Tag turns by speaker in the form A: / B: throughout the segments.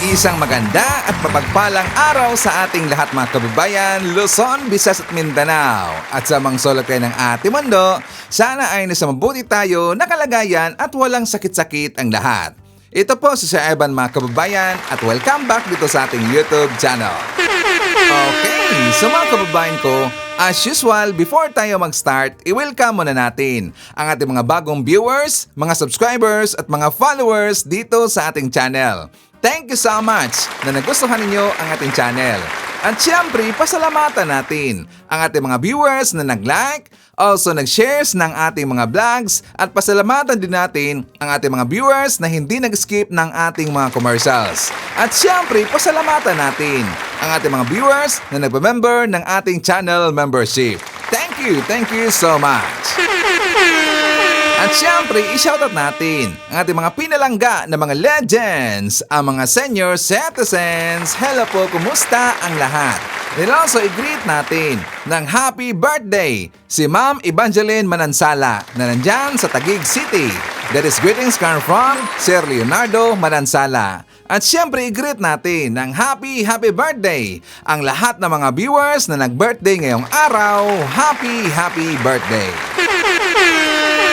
A: Isang maganda at mapagpalang araw sa ating lahat mga kababayan, Luzon, Visayas at Mindanao. At sa mga sulok kayo ng ating mundo, sana ay nasa mabuti tayo, nakalagayan at walang sakit-sakit ang lahat. Ito po si Sir Evan mga kababayan at welcome back dito sa ating YouTube channel. Okay, so mga kababayan ko, as usual, before tayo mag-start, i-welcome muna natin ang ating mga bagong viewers, mga subscribers at mga followers dito sa ating channel. Thank you so much na nagustuhan ninyo ang ating channel. At syempre, pasalamatan natin ang ating mga viewers na nag-like, also nag-shares ng ating mga vlogs, at pasalamatan din natin ang ating mga viewers na hindi nag-skip ng ating mga commercials. At syempre, pasalamatan natin ang ating mga viewers na nagpa-member ng ating channel membership. Thank you so much! At syempre, i-shoutout natin ang ating mga pinalangga na mga legends, ang mga senior citizens. Hello po, kumusta ang lahat? And also, i-greet natin ng happy birthday si Ma'am Evangeline Manansala na nandyan sa Taguig City. That is greetings come from Sir Leonardo Manansala. At syempre, i-greet natin ng happy birthday ang lahat ng mga viewers na nag-birthday ngayong araw. Happy birthday!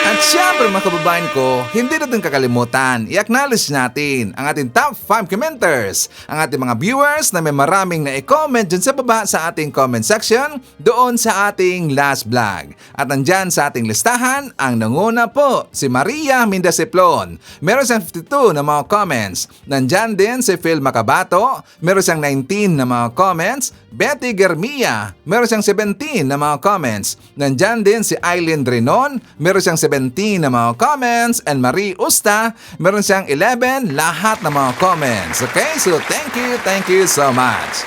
A: At syempre mga kababayan ko, hindi natin kakalimutan, i-acknowledge natin ang ating top 5 commenters, ang ating mga viewers na may maraming na-comment dyan sa baba sa ating comment section doon sa ating last vlog. At nandyan sa ating listahan, ang nanguna po, si Maria Mindasiplon. Meron siyang 52 na mga comments. Nandyan din si Phil Macabato, meron siyang 19 na mga comments. Betty Germia, meron siyang 17 na mga comments. Nandyan din si Aileen Drinon, meron siyang 17 na mga comments. And Marie Usta, meron siyang 11 lahat na mga comments. Okay, so thank you so much.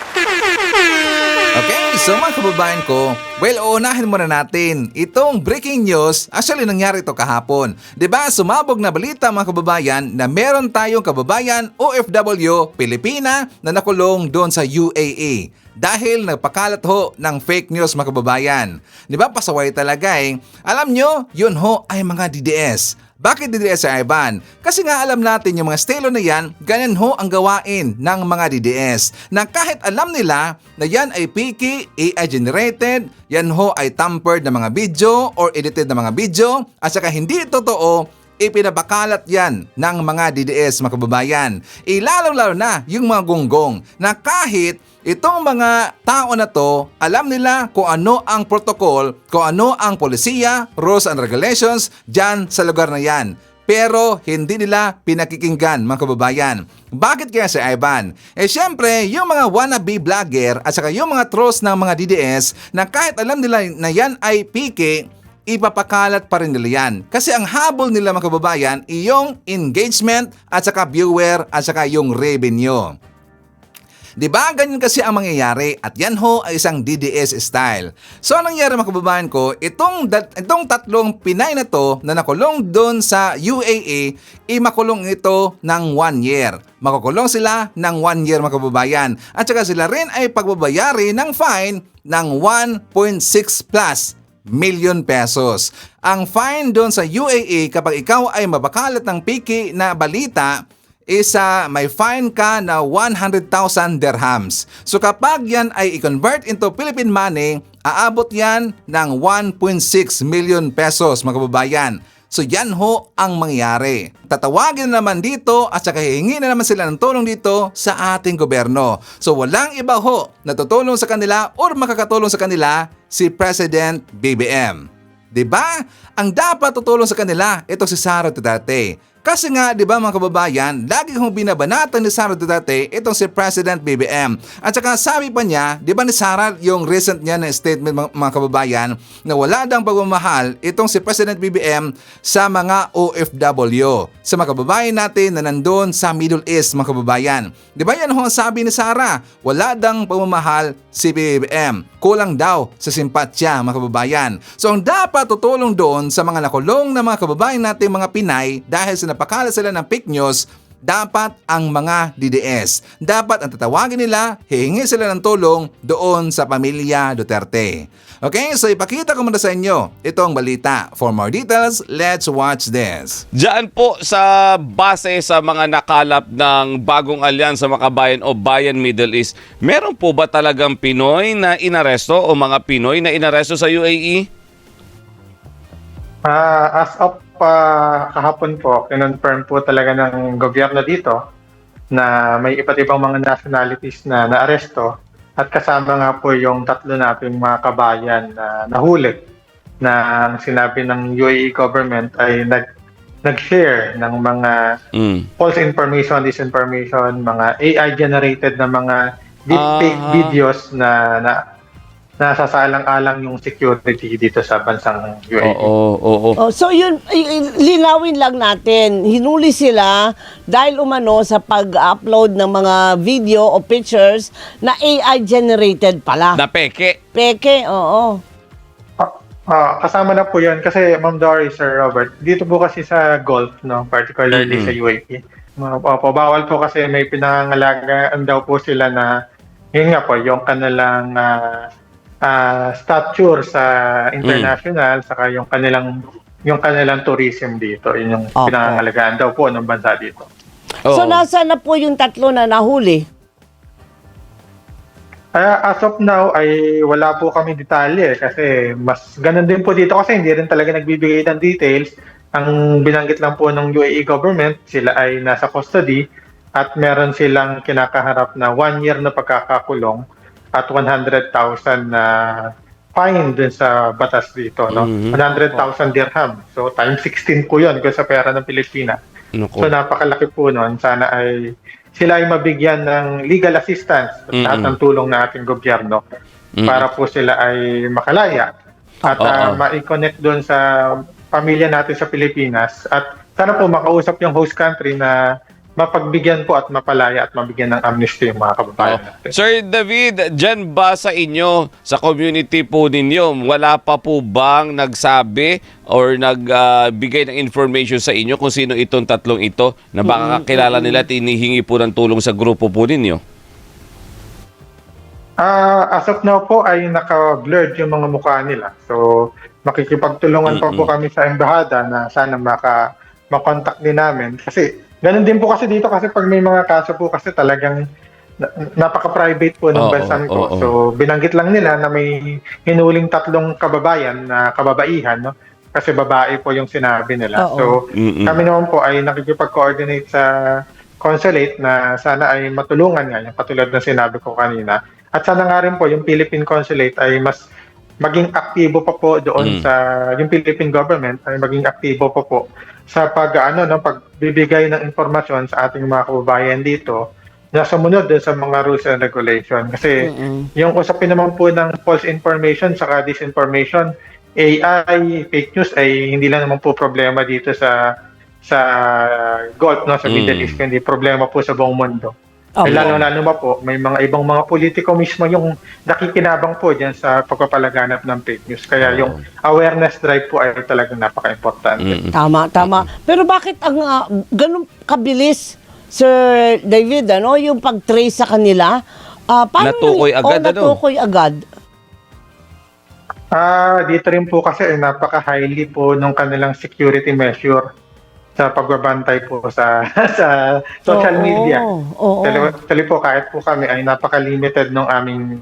A: Okay, so mga kababayan ko, well, uunahin muna natin itong breaking news. Actually, nangyari ito kahapon. Diba, sumabog na balita mga kababayan na meron tayong kababayan OFW Pilipina na nakulong doon sa UAE. Dahil nagpakalat ho ng fake news mga kababayan. Diba, pasaway talaga eh. Alam nyo, yun ho ay mga DDS. Bakit DDS sa Ivan? Kasi nga alam natin yung mga estilo na yan, ganyan ho ang gawain ng mga DDS. Na kahit alam nila na yan ay fake, AI generated, yan ho ay tampered na mga video or edited na mga video, at saka hindi totoo, ipinabakalat yan ng mga DDS mga kababayan. Ilalong-lalo na yung mga gonggong na kahit itong mga tao na to, alam nila kung ano ang protocol, kung ano ang polisiya, rules and regulations dyan sa lugar na yan. Pero hindi nila pinakikinggan mga kababayan. Bakit kaya si Ivan? Eh syempre, yung mga wannabe vlogger at saka yung mga trolls ng mga DDS na kahit alam nila na yan ay pike, ipapakalat pa rin nila yan. Kasi ang habol nila mga kababayan, iyong engagement at saka viewer at saka yung revenue. Diba ganyan kasi ang mangyayari at yan ho ay isang DDS style. So anong nangyari mga kababayan ko, itong tatlong Pinay na to na nakulong doon sa UAE, makulong ito ng 1 year. Makukulong sila ng 1 year mga kababayan. At saka sila rin ay pagbabayari ng fine ng 1.6 plus million pesos. Ang fine doon sa UAE kapag ikaw ay mabakalat ng piki na balita, may fine ka na 100,000 dirhams. So kapag yan ay i-convert into Philippine money, aabot yan ng 1.6 million pesos mga kababayan. So yan ho ang mangyayari. Tatawagin na naman dito at saka hihingi na naman sila ng tulong dito sa ating gobyerno. So walang iba ho na tutulong sa kanila or makakatulong sa kanila si President BBM. Diba? Ang dapat tutulong sa kanila ito si Sara Duterte. Kasi nga, di ba mga kababayan, lagi kong binabanatan ni Sara Duterte itong si President BBM. At saka sabi pa niya, di ba ni Sara yung recent niya na statement mga kababayan, na wala daang pagmamahal itong si President BBM sa mga OFW. Sa mga kababayan natin na nandun sa Middle East mga kababayan. Di ba yan ho ang sabi ni Sara? Wala daang pagmamahal si BBM. Kulang daw sa simpatya mga kababayan. So ang dapat tutulong doon sa mga nakulong na mga kababayan natin mga Pinay dahil sa napakala sila ng fake news, dapat ang mga DDS. Dapat ang tatawagin nila, hihingi sila ng tulong doon sa pamilya Duterte. Okay, so ipakita ko muna sa inyo itong balita. For more details, let's watch this.
B: Diyan po sa base sa mga nakalap ng bagong alyansa makabayan o Bayan Middle East, meron po ba talagang Pinoy na inaresto o mga Pinoy na inaresto sa UAE?
C: As of kahapon po, kinonfirm po talaga ng gobyerno dito na may iba't ibang mga nationalities na naaresto at kasama nga po yung tatlo nating mga kabayan na nahuli na ang sinabi ng UAE government ay nag-share ng mga false information, disinformation, mga AI-generated na mga deepfake videos na nasasalang-alang yung security dito sa bansang UAE.
B: Oo.
D: Oh, so yun, linawin lang natin. Hinuli sila dahil umano sa pag-upload ng mga video o pictures na AI generated pala.
B: Na peke.
D: Peke, oo.
C: Kasama na po yun kasi Ma'am Dory, Sir Robert, dito po kasi sa Gulf, no, particularly sa UAE. Bawal po kasi may pinangangalagaan daw po sila na yun nga po, yung kanilang stature sa international saka yung kanilang tourism dito. Yun yung pinangangalagaan daw po ng bansa dito.
D: So nasaan na po yung tatlo na nahuli?
C: As of now ay wala po kami detalye kasi mas ganun din po dito kasi hindi rin talaga nagbibigay ng details. Ang binanggit lang po ng UAE government, sila ay nasa custody at meron silang kinakaharap na 1 year na pagkakakulong at 100,000 na fine dun sa batas dito, no? 100,000 dirham. So times 16 po 'yon kung sa pera ng Pilipinas. So napakalaki po noon. Sana ay sila ay mabigyan ng legal assistance at lahat ng tulong ng ating gobyerno para po sila ay makalaya at ma-connect doon sa pamilya natin sa Pilipinas at sana po makausap yung host country na mapagbigyan po at mapalaya at mabigyan ng amnesty yung mga kababayan natin.
B: Sir David, dyan ba sa inyo, sa community po ninyo, wala pa po bang nagsabi or nagbigay ng information sa inyo kung sino itong tatlong ito na baka kakilala nila at inihingi po ng tulong sa grupo po ninyo?
C: As of now po ay naka-blurred yung mga mukha nila. So makikipagtulungan pa po kami sa embahada na sana makontak din namin kasi ganun din po kasi dito kasi pag may mga kaso po kasi talagang napaka-private po ng bansan ko. So binanggit lang nila na may hinuling tatlong kababayan na kababaihan, no? Kasi babae po yung sinabi nila. So kami naman po ay nakikipag-coordinate sa consulate na sana ay matulungan nga yung katulad na sinabi ko kanina. At sana nga rin po yung Philippine consulate ay mas maging aktibo pa po doon sa yung Philippine government ay maging aktibo pa po sa pagbibigay ng impormasyon sa ating mga kababayan dito na sumunod din sa mga rules and regulation. Kasi yung usapin naman po ng false information saka disinformation, AI, fake news ay hindi lang naman po problema dito sa Gulf, no, sa Middle East, hindi problema po sa buong mundo. Lalo-lalo pa po, may mga ibang mga politiko mismo yung nakikinabang po dyan sa pagpapalaganap ng fake news. Kaya yung awareness drive po ay talagang napaka-importante.
D: Tama. Pero bakit ang ganun kabilis, Sir David, yung pag-trace sa kanila?
B: Natukoy agad,
D: natukoy agad.
C: Dito rin po kasi napaka-highly po nung kanilang security measure sa pagbabantay po sa social media. Actually po, kahit po kami ay napaka-limited nung aming,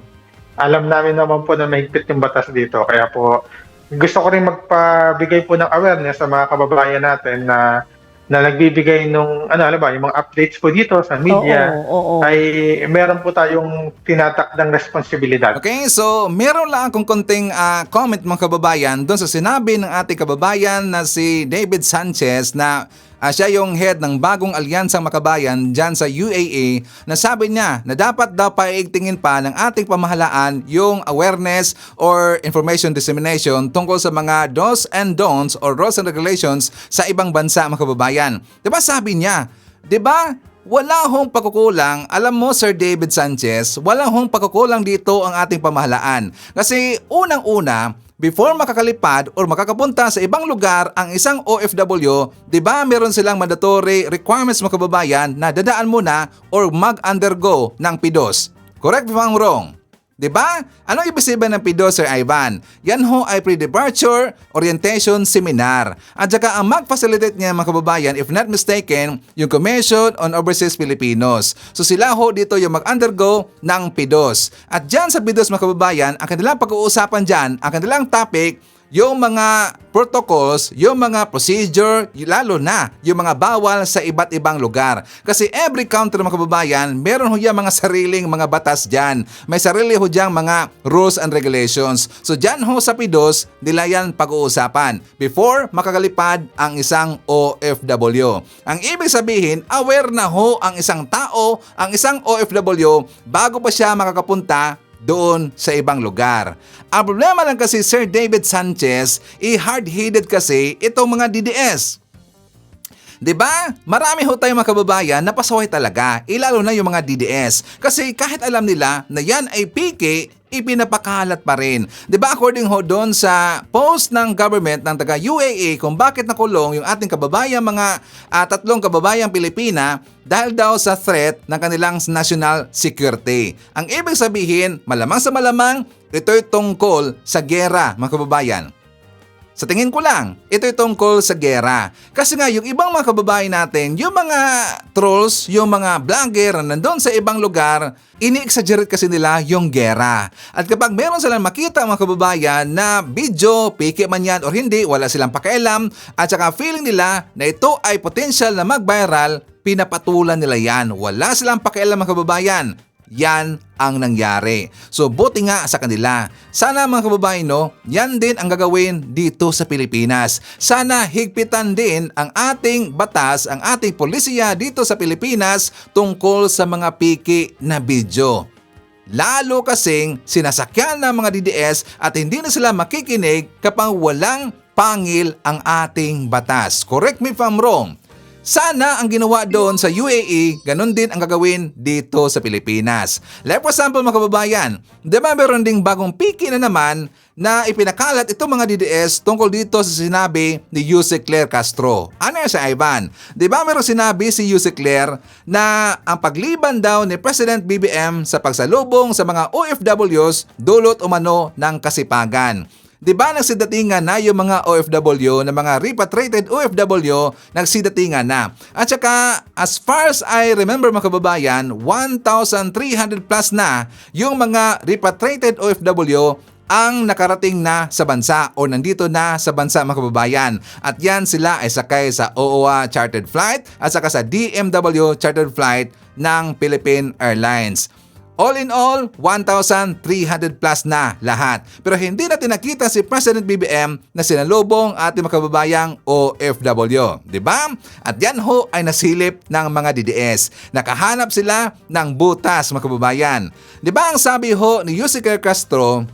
C: alam namin naman po na mahigpit yung batas dito. Kaya po, gusto ko rin magpabigay po ng awareness sa mga kababayan natin na nagbibigay nung yung mga updates po dito sa media ay meron po tayong tinatakdang responsibilidad.
A: Okay, so meron lang akong konting comment mga kababayan doon sa sinabi ng ating kababayan na si David Sanchez na siya yung head ng bagong alyansang makabayan dyan sa UAE na sabi niya na dapat daw paigtingin pa ng ating pamahalaan yung awareness or information dissemination tungkol sa mga do's and don'ts or rules and regulations sa ibang bansa mga kababayan. Diba sabi niya, diba wala hong pagkukulang, alam mo Sir David Sanchez, wala hong pagkukulang dito ang ating pamahalaan. Kasi unang-una, before makakalipad or makakapunta sa ibang lugar ang isang OFW, di ba meron silang mandatory requirements mga kababayan na dadaan muna or mag-undergo ng PIDOS? Correct if I'm wrong? Di ba? Anong ibig sabihin ng PIDOS, Sir Ivan? Yan ho ay pre-departure orientation seminar. At saka ang mag-facilitate niya mga kababayan, if not mistaken, yung Commission on Overseas Filipinos. So sila ho dito yung mag-undergo ng PIDOS. At dyan sa PIDOS mga kababayan, ang kanilang pag-uusapan dyan, ang kanilang topic, yung mga protocols, yung mga procedure, lalo na yung mga bawal sa iba't ibang lugar. Kasi every country mga kababayan, meron ho yung mga sariling mga batas dyan. May sarili ho dyan mga rules and regulations. So dyan ho sa PIDOS, nila yan pag-uusapan before makakalipad ang isang OFW. Ang ibig sabihin, aware na ho ang isang tao, ang isang OFW, bago pa siya makakapunta doon sa ibang lugar. Ang problema lang kasi Sir David Sanchez, hard-headed kasi itong mga DDS. 'Di ba? Marami ho tayong mga kababayan na pasaway talaga, lalo na yung mga DDS. Kasi kahit alam nila na yan ay piki, ipinapakalat pa rin. 'Di ba according ho doon sa post ng government ng taga UAE kung bakit nakulong yung ating kababayan mga tatlong kababayang Pilipina dahil daw sa threat ng kanilang national security. Ang ibig sabihin, malamang sa malamang, ito'y tungkol sa gera mga kababayan. Sa tingin ko lang, ito'y tungkol sa gera. Kasi nga, yung ibang mga kababayan natin, yung mga trolls, yung mga vlogger na nandun sa ibang lugar, ini-exaggerate kasi nila yung gera. At kapag meron silang makita mga kababayan na video, piki man yan or hindi, wala silang pakialam, at saka feeling nila na ito ay potential na mag-viral, pinapatulan nila yan. Wala silang pakialam mga kababayan. Yan ang nangyari. So buti nga sa kanila. Sana mga kababayan, no, yan din ang gagawin dito sa Pilipinas. Sana higpitan din ang ating batas, ang ating polisiya dito sa Pilipinas tungkol sa mga piki na video. Lalo kasing sinasakyan ng mga DDS at hindi na sila makikinig kapag walang pangil ang ating batas. Correct me if I'm wrong. Sana ang ginawa doon sa UAE, ganun din ang gagawin dito sa Pilipinas. Like for example mga kababayan, di ba meron ding bagong piki na naman na ipinakalat itong mga DDS tungkol dito sa sinabi ni Yusek Claire Castro. Ano yan si Ivan? Di ba meron sinabi si Yusek Claire na ang pagliban daw ni President BBM sa pagsalubong sa mga OFWs dulot umano ng kasipagan. Di ba nagsidatingan na yung mga OFW, na mga repatriated OFW, nagsidatingan na. At saka, as far as I remember mga kababayan, 1,300 plus na yung mga repatriated OFW ang nakarating na sa bansa o nandito na sa bansa mga kababayan. At yan sila ay sakay sa OOA chartered flight at saka sa DMW chartered flight ng Philippine Airlines. All in all, 1,300 plus na lahat. Pero hindi natin nakita si President BBM na sinalubong ating mga kababayang OFW. Diba? At yan ho ay nasilip ng mga DDS. Nakahanap sila ng butas mga kababayan. Diba ang sabi ho ni Yusek Castro,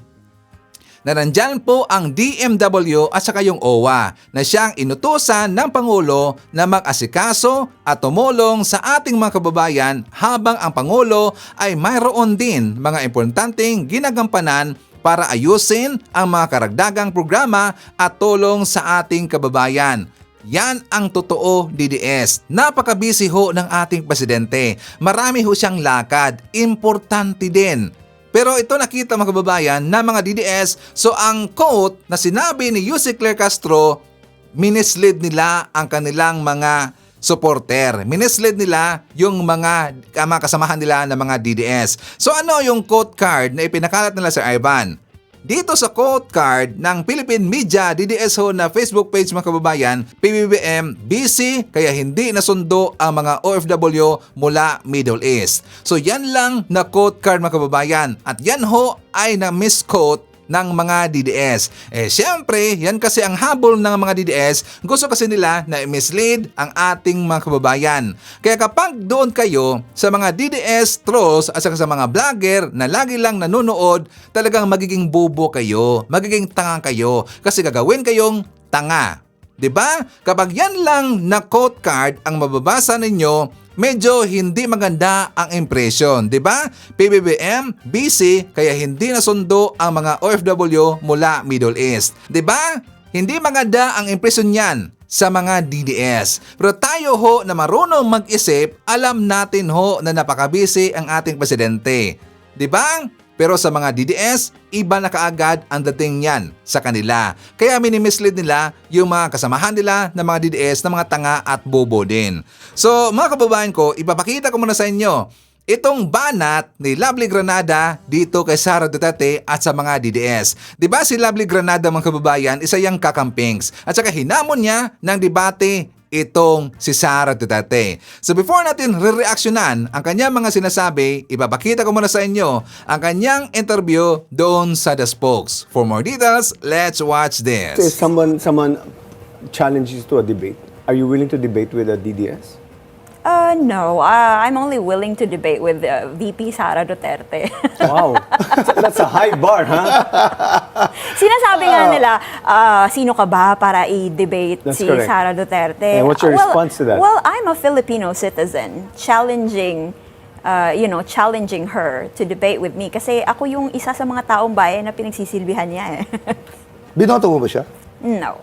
A: na nandyan po ang DMW at saka yung OWA na siyang inutusan ng Pangulo na mag-asikaso at tumulong sa ating mga kababayan habang ang Pangulo ay mayroon din mga importanteng ginagampanan para ayusin ang mga karagdagang programa at tulong sa ating kababayan. Yan ang totoo DDS. Napaka-busy ho ng ating presidente. Marami ho siyang lakad. Importante din. Pero ito nakita mga kababayan na mga DDS, so ang quote na sinabi ni Yusek Claire Castro, minislead nila ang kanilang mga supporter. Minislead nila yung mga kasamahan nila ng mga DDS. So ano yung quote card na ipinakalat nila sa Ivan? Dito sa quote card ng Philippine Media DDS ho na Facebook page mga kababayan, PBBM busy kaya hindi nasundo ang mga OFW mula Middle East. So yan lang na quote card mga kababayan at yan ho ay na misquote ng mga DDS. Siyempre, yan kasi ang habol ng mga DDS. Gusto kasi nila na mislead ang ating mga kababayan. Kaya kapag doon kayo sa mga DDS trolls at sa mga vlogger na lagi lang nanonood, talagang magiging bobo kayo, magiging tanga kayo kasi gagawin kayong tanga. 'Di ba? Kapag yan lang na quote card ang mababasa ninyo, medyo hindi maganda ang impression, di ba? PBBM, busy, kaya hindi nasundo ang mga OFW mula Middle East. Di ba? Hindi maganda ang impresyon niyan sa mga DDS. Pero tayo ho na marunong mag-isip, alam natin ho na napaka-busy ang ating presidente. Di ba? Pero sa mga DDS, iba na kaagad ang dating niyan sa kanila. Kaya minimislead nila yung mga kasamahan nila ng mga DDS na mga tanga at bobo din. So mga kababayan ko, ipapakita ko muna sa inyo itong banat ni Lovely Granada dito kay Sara Duterte at sa mga DDS. Diba si Lovely Granada mga kababayan, isa yang kakampings. At saka hinamon niya ng debate itong si Sara Duterte. So before natin re-reaksyonan ang kanyang mga sinasabi, ipapakita ko muna sa inyo ang kanyang interview doon sa The Spokes. For more details, let's watch
E: If
A: this.
E: someone challenges to a debate, are you willing to debate with a DDS?
F: No, I'm only willing to debate with VP Sara Duterte.
E: Wow, that's a high bar, huh?
F: Sinasabi nga nila, sino ka ba para i-debate
E: That's
F: si
E: correct.
F: Sara Duterte?
E: And what's your response to that?
F: Well, I'm a Filipino citizen challenging challenging her to debate with me kasi ako yung isa sa mga taong bayan na pinagsisilbihan niya eh.
G: Binoto mo ba siya?
F: No,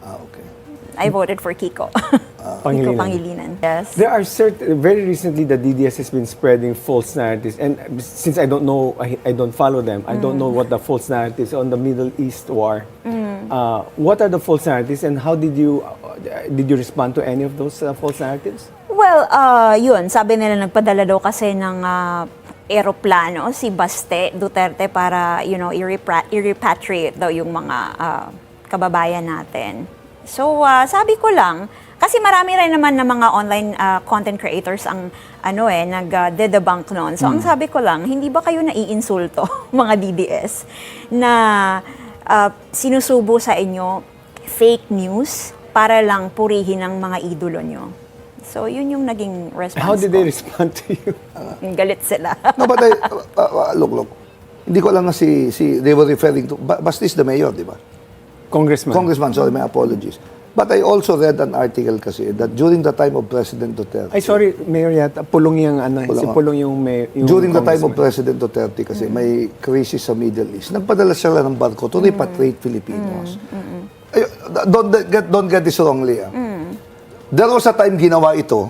G: Okay.
F: I voted for Kiko. Kiko
E: Pangilinan.
F: Pangilinan. Yes.
E: There are very recently the DDS has been spreading false narratives, and since I don't know, I don't follow them. I don't know what the false narratives on the Middle East war. What are the false narratives, and how did you respond to any of those false narratives?
F: Well, yun, sabi nila nagpadala daw kasi ng eroplano si Baste Duterte para, i-repatriate daw yung mga kababayan natin. So, sabi ko lang, kasi marami rin naman na mga online content creators ang nag-debunk noon. So, ang sabi ko lang, hindi ba kayo naiinsulto, mga DDS, na sinusubo sa inyo fake news para lang purihin ang mga idolo nyo? So, yun yung naging response
E: How did
F: ko.
E: they respond to you?
F: Galit sila.
G: No, but look. Hindi ko alam na they were referring to, Bastis the mayor, di ba? Congressman, sorry, my apologies. But I also read an article kasi that during the time of President Duterte,
E: Ay, sorry, Mayor yata, Pulong yung si Pulong yung
G: during the time of
E: congressman.
G: President Duterte kasi may crisis sa Middle East, nagpadala sila ng barko to repatriate Filipinos. Ay, don't get this wrongly. There was a time ginawa ito,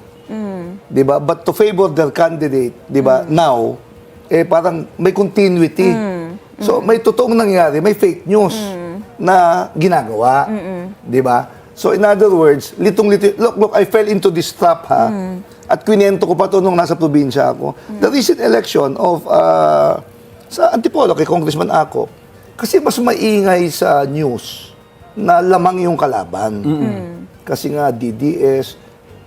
G: di ba? But to favor their candidate, di ba, now, parang may continuity. So, may totoong nangyari, may fake news na ginagawa. Di ba? So, in other words, litong-lito, look, I fell into this trap, ha? At kwinento ko pa ito nung nasa probinsya ako. The recent election of, sa Antipolo, kay Congressman Ako, kasi mas maingay sa news na lamang yung kalaban. Kasi nga, DDS,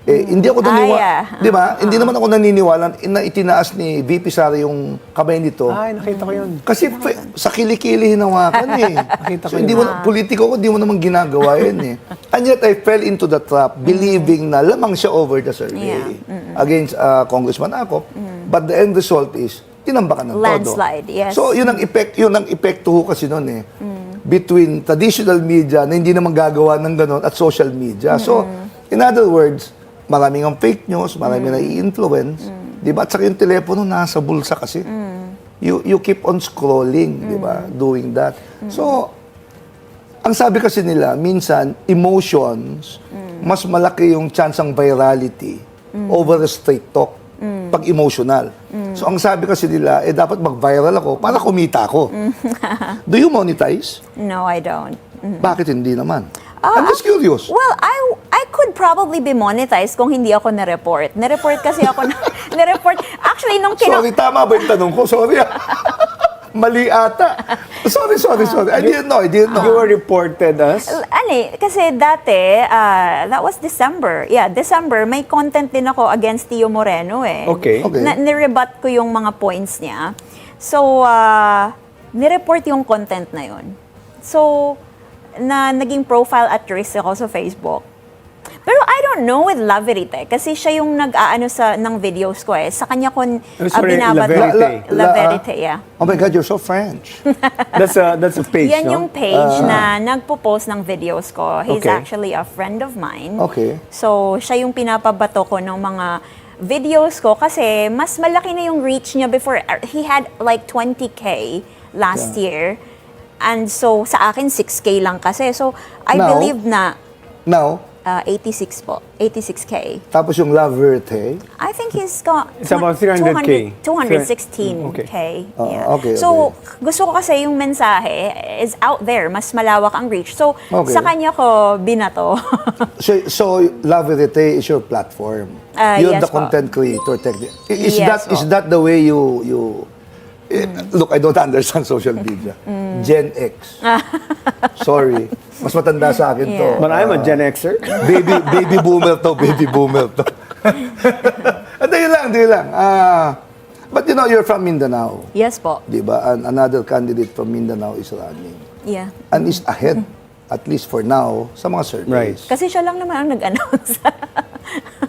G: hindi ako naniniwala, di ba? Hindi naman ako naniniwala na itinaas ni VP Sara yung kamay nito.
E: Ay, nakita ko yun.
G: Kasi sa kilikili hinawakan eh.
E: Nakita
G: So
E: ko
G: hindi
E: yun.
G: mo, politiko ko, hindi mo naman ginagawa yun eh. And yet I fell into the trap believing na lamang siya over the survey against Congressman Akop. But the end result is, tinambakan ng todo.
F: Landslide, yes.
G: So yun ang epekto ho kasi nun eh. Between traditional media na hindi naman gagawa ng ganon at social media. So, in other words, maraming ang fake news, maraming na i-influence. Di ba? At saka yung telepono nasa bulsa kasi. You keep on scrolling, di ba? Doing that. So, ang sabi kasi nila, minsan, emotions, mas malaki yung chance ang virality over the straight talk pag emotional. So, ang sabi kasi nila, dapat mag-viral ako para kumita ako. Do you monetize?
F: No, I don't.
G: Bakit hindi naman? I'm just curious.
F: Well, I could probably be monetized kung hindi ako na-report. Na-report kasi ako na-report. Actually, nung
G: Sorry, tama ba yung tanong ko? Sorry. Mali ata. Sorry. I didn't know.
E: You were reported as?
F: Kasi dati, that was December. Yeah, December, may content din ako against Tio Moreno eh.
E: Okay.
F: Nirebat ko yung mga points niya. So, nireport yung content na yun. So, naging profile at risk ako sa Facebook. Pero I don't know with La Verite kasi siya yung nag-aano ng videos ko eh. Sa kanya ko binabat.
E: La Verite.
F: La Verite, yeah.
G: Oh my God, you're so French.
E: That's a page,
F: Yan
E: no?
F: yung page na nagpo-post ng videos ko. He's
E: Okay.
F: actually a friend of mine.
G: Okay.
F: So, siya yung pinapabato ko ng mga videos ko kasi mas malaki na yung reach niya before. He had like 20K last year. And so, sa akin, 6K lang kasi. So, I
G: Now?
F: believe na
G: Now,
F: 86 po. 86K.
G: tapos yung La Verte,
F: I think he's got
E: It's about 300K.
F: 216K.
E: Okay.
F: Yeah.
G: Okay,
F: So, gusto ko kasi yung mensahe is out there. Mas malawak ang reach. So,
G: Okay.
F: sa kanya ko binato.
G: so La Verte is your platform. You're
F: yes
G: the
F: po.
G: content creator technique. Is
F: Yes
G: is
F: po.
G: that the way you look, I don't understand social media. Gen X. Sorry. Mas matanda sa akin to.
F: Yeah.
E: But I'm a Gen Xer.
G: Baby boomer to, baby boomer to. Hindi lang. But you know, you're from Mindanao.
F: Yes po.
G: Di ba? And another candidate from Mindanao is running.
F: Yeah.
G: And is ahead, at least for now, sa mga surveys.
F: Kasi siya lang naman ang nag-announce.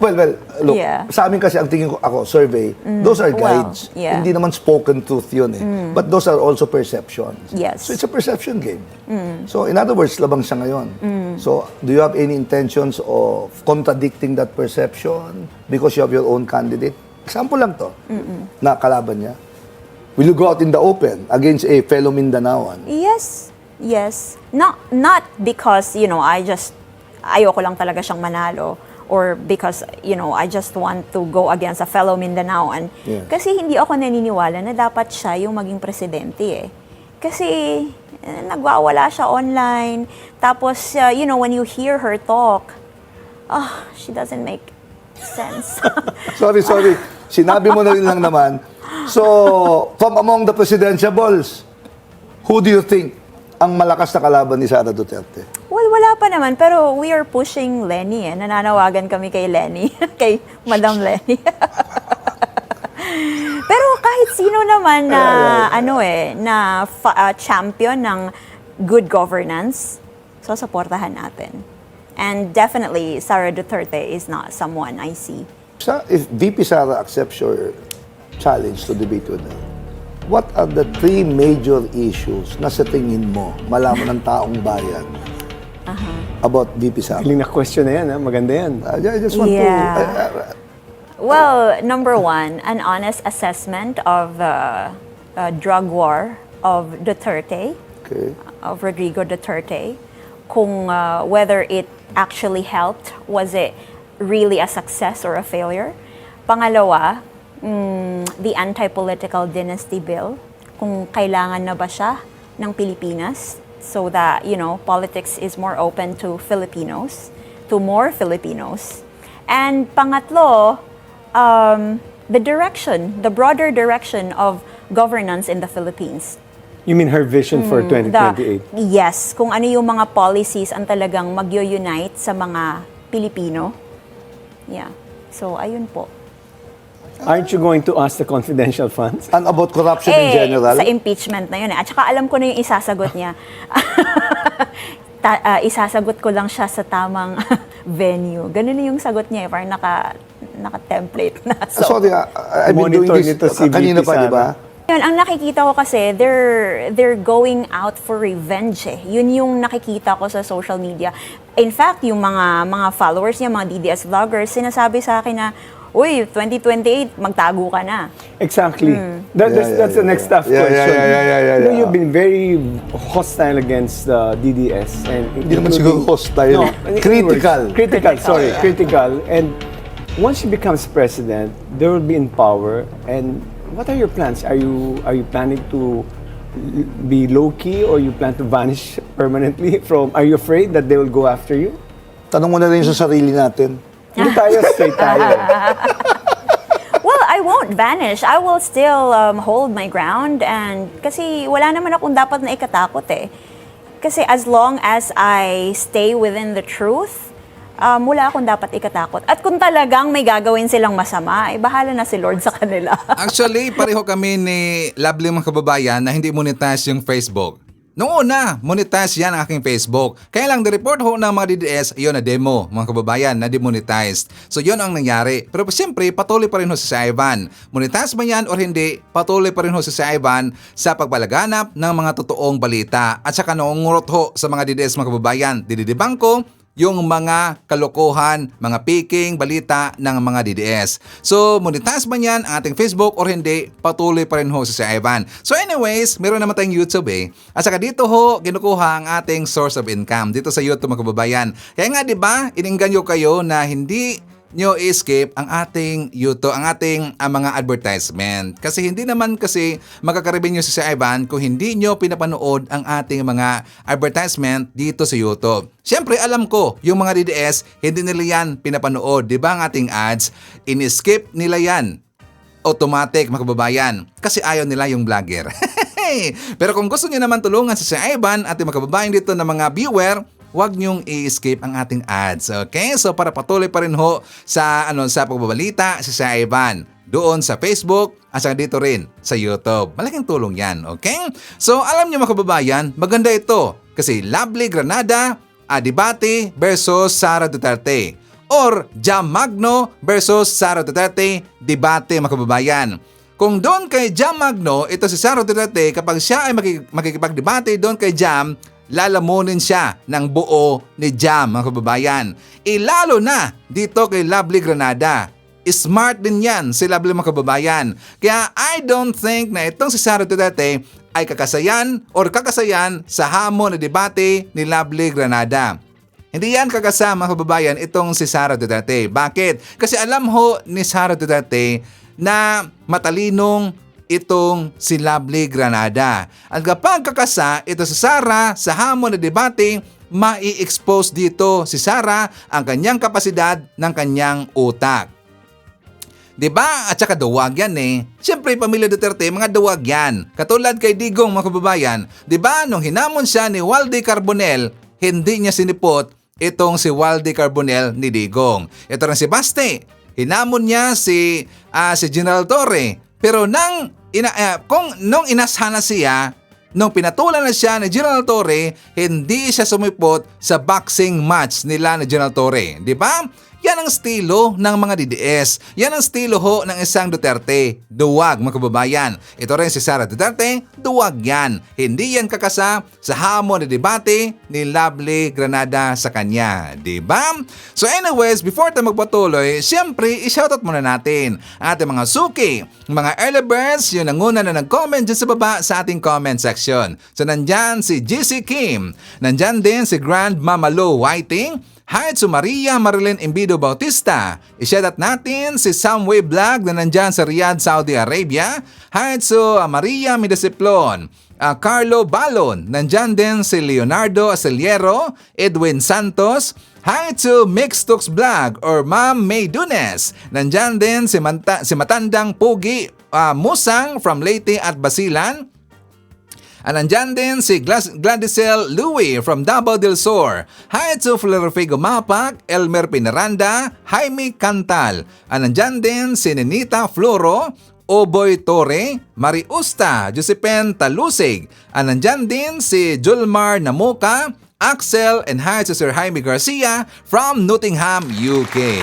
G: Well, look,
F: Yeah.
G: sa amin kasi ang tingin ko ako, survey, those are
F: Well,
G: guides.
F: yeah.
G: Hindi naman spoken truth yun eh. But those are also perceptions.
F: Yes.
G: So it's a perception game. So in other words, labang siya ngayon. So do you have any intentions of contradicting that perception because you have your own candidate? Example lang to, na kalaban niya. Will you go out in the open against a fellow Mindanaoan?
F: Yes. Not because, ayoko lang talaga siyang manalo or because, I just want to go against a fellow Mindanaoan.
G: Yeah.
F: Kasi hindi ako naniniwala na dapat siya yung maging presidente eh. Kasi nagwawala siya online. Tapos, when you hear her talk, she doesn't make sense.
G: Sorry. Sinabi mo na rin lang naman. So, from among the presidentiables, who do you think ang malakas na kalaban ni Sara Duterte?
F: Well, wala pa naman. Pero we are pushing Lenny eh. Nananawagan kami kay Lenny. Kay Madam Lenny. Pero kahit sino naman na, champion ng good governance, so supportahan natin. And definitely, Sara Duterte is not someone I see.
G: If VP Sara accepts your challenge to debate with her, what are the 3 major issues na sa tingin mo malaman ng taong bayan about VP Sara?
E: Feeling na question na yan, ha? Maganda yan.
G: I just want to...
F: Well, number 1, an honest assessment of the drug war of Duterte,
G: Okay.
F: of Rodrigo Duterte, kung whether it actually helped, was it really a success or a failure? Pangalawa, the anti-political dynasty bill, kung kailangan na ba siya ng Pilipinas so that, politics is more open to Filipinos, to more Filipinos. And pangatlo, the broader direction of governance in the Philippines.
E: You mean her vision for 2028?
F: Yes, kung ano yung mga policies ang talagang magyo-unite sa mga Pilipino. Yeah. So, ayun po.
E: Aren't you going to ask the confidential funds?
G: And about corruption in general?
F: Sa impeachment na yun eh. At saka alam ko na yung isasagot niya. Isasagot ko lang siya sa tamang venue. Ganun na yung sagot niya eh. Parang naka-template na. So,
G: Sorry, I've been doing
E: Monitor
G: this
E: nito si
G: kanina
E: VP
G: pa, di ba?
F: yun, ang nakikita ko kasi, they're going out for revenge eh. Yun yung nakikita ko sa social media. In fact, yung mga followers niya, mga DDS vloggers, sinasabi sa akin na, uy, 2028, magtago ka na.
E: Exactly. That's the next tough question.
G: Yeah.
E: You know, you've been very hostile against the DDS. And
G: Hindi naman siguro hostile. Critical.
E: Critical. And once she becomes president, they will be in power. And what are your plans? Are you planning to be low-key or you plan to vanish permanently from... Are you afraid that they will go after you?
G: Tanong mo na rin sa sarili natin.
E: Hindi tayo, straight tayo.
F: Well, I won't vanish. I will still hold my ground and kasi wala naman akong dapat na ikatakot eh. Kasi as long as I stay within the truth, wala akong dapat ikatakot. At kung talagang may gagawin silang masama, bahala na si Lord sa kanila.
A: Actually, pareho kami ni lovely mga kababayan na hindi monetize yung Facebook. Noong una, monetize yan ang aking Facebook. Kaya lang, the-report ho ng mga DDS, yun na demo, mga kababayan, na demonetized. So, yun ang nangyari. Pero siyempre, patuloy pa rin ho si Ivan. Monetize man yan or hindi, patuloy pa rin ho si Ivan sa pagbalaganap ng mga totoong balita. At saka noong ngurot ho sa mga DDS, mga kababayan, dididibangko yung mga kalokohan, mga peking, balita ng mga DDS. So, monetize man yan ang ating Facebook or hindi, patuloy pa rin ho si Sir Ivan. So anyways, meron naman tayong YouTube At saka dito ho, kinukuha ang ating source of income dito sa YouTube mga kababayan. Kaya nga 'di ba, inengganyo kayo na hindi nyo escape ang ating YouTube, ang ating mga advertisement. Kasi hindi naman kasi magkakarevenue si Sir Ivan kung hindi nyo pinapanood ang ating mga advertisement dito sa YouTube. Siyempre, alam ko, yung mga DDS, hindi nila yan pinapanood. Di ba ang ating ads? In-skip nila yan. Automatic, mga kababayan. Kasi ayaw nila yung vlogger. Pero kung gusto nyo naman tulungan si Sir Ivan at yung mga kababayan dito na mga viewer, huwag niyong i-escape ang ating ads. Okay? So para patuloy pa rin ho sa pagbabalita si Sir Ivan doon sa Facebook at saka dito rin sa YouTube. Malaking tulong yan. Okay? So alam niyo mga kababayan, maganda ito kasi Lovely Granada debate versus Sara Duterte or Jam Magno versus Sara Duterte debate mga kababayan. Kung doon kay Jam Magno, ito si Sara Duterte, kapag siya ay makikipagdebate doon kay Jam, lalamunin siya ng buo ni Jam, mga kababayan. Lalo na dito kay Lovely Granada. Smart din yan si Lovely, mga kababayan. Kaya I don't think na itong si Sara Duterte ay kakasayan sa hamon na debate ni Lovely Granada. Hindi yan kakasama, mga kababayan, itong si Sara Duterte. Bakit? Kasi alam ho ni Sara Duterte na matalinong itong si Lovely Granada. At kapag kakasa ito si Sara sa hamon na debate, mai-expose dito si Sara ang kanyang kapasidad ng kanyang utak. Diba? At saka duwag yan Siyempre, pamilya Duterte, mga duwag yan. Katulad kay Digong, mga kababayan. Diba? Nung hinamon siya ni Waldy Carbonell, hindi niya sinipot itong si Waldy Carbonell ni Digong. Ito rin si Baste. Hinamon niya si General Torre. Pero nung inasana siya, nung pinatulan na siya ni General Torre, hindi siya sumipot sa boxing match nila ni General Torre. Di ba? Yan ang estilo ng mga DDS. Yan ang estilo ho ng isang Duterte. Duwag, mga kababayan. Ito rin si Sara Duterte, duwag yan. Hindi yan kakasa sa hamon na debate ni Lovely Granada sa kanya. Diba? So anyways, before tayo magpatuloy, siyempre, i-shoutout muna natin ang ating mga suki, mga early birds, yun ang una na nag-comment dyan sa baba sa ating comment section. So nandyan si GC Kim, nandyan din si Grand Mama Lo Whiting, hi to Maria Marilyn Imbido Bautista. I-shoutout natin si Samway Vlog na nandyan sa Riyadh, Saudi Arabia. Hi to Maria Midasiplon. Carlo Balon. Nandyan din si Leonardo Aceliero. Edwin Santos. Hi to Mixtux Vlog or Ma'am May Dunes. Nandyan din si Matandang Pugi Musang from Leyte at Basilan. Nandyan din si Gladysel Louie from Davao del Sur. Hi to Florifigo Mapak, Elmer Pinaranda, Jaime Cantal. Nandyan din si Nenita Floro, Oboy Torre, Mariusta, Josepen Talusig. Nandyan din si Julmar Namuka, Axel, and hi to Sir Jaime Garcia from Nottingham, UK.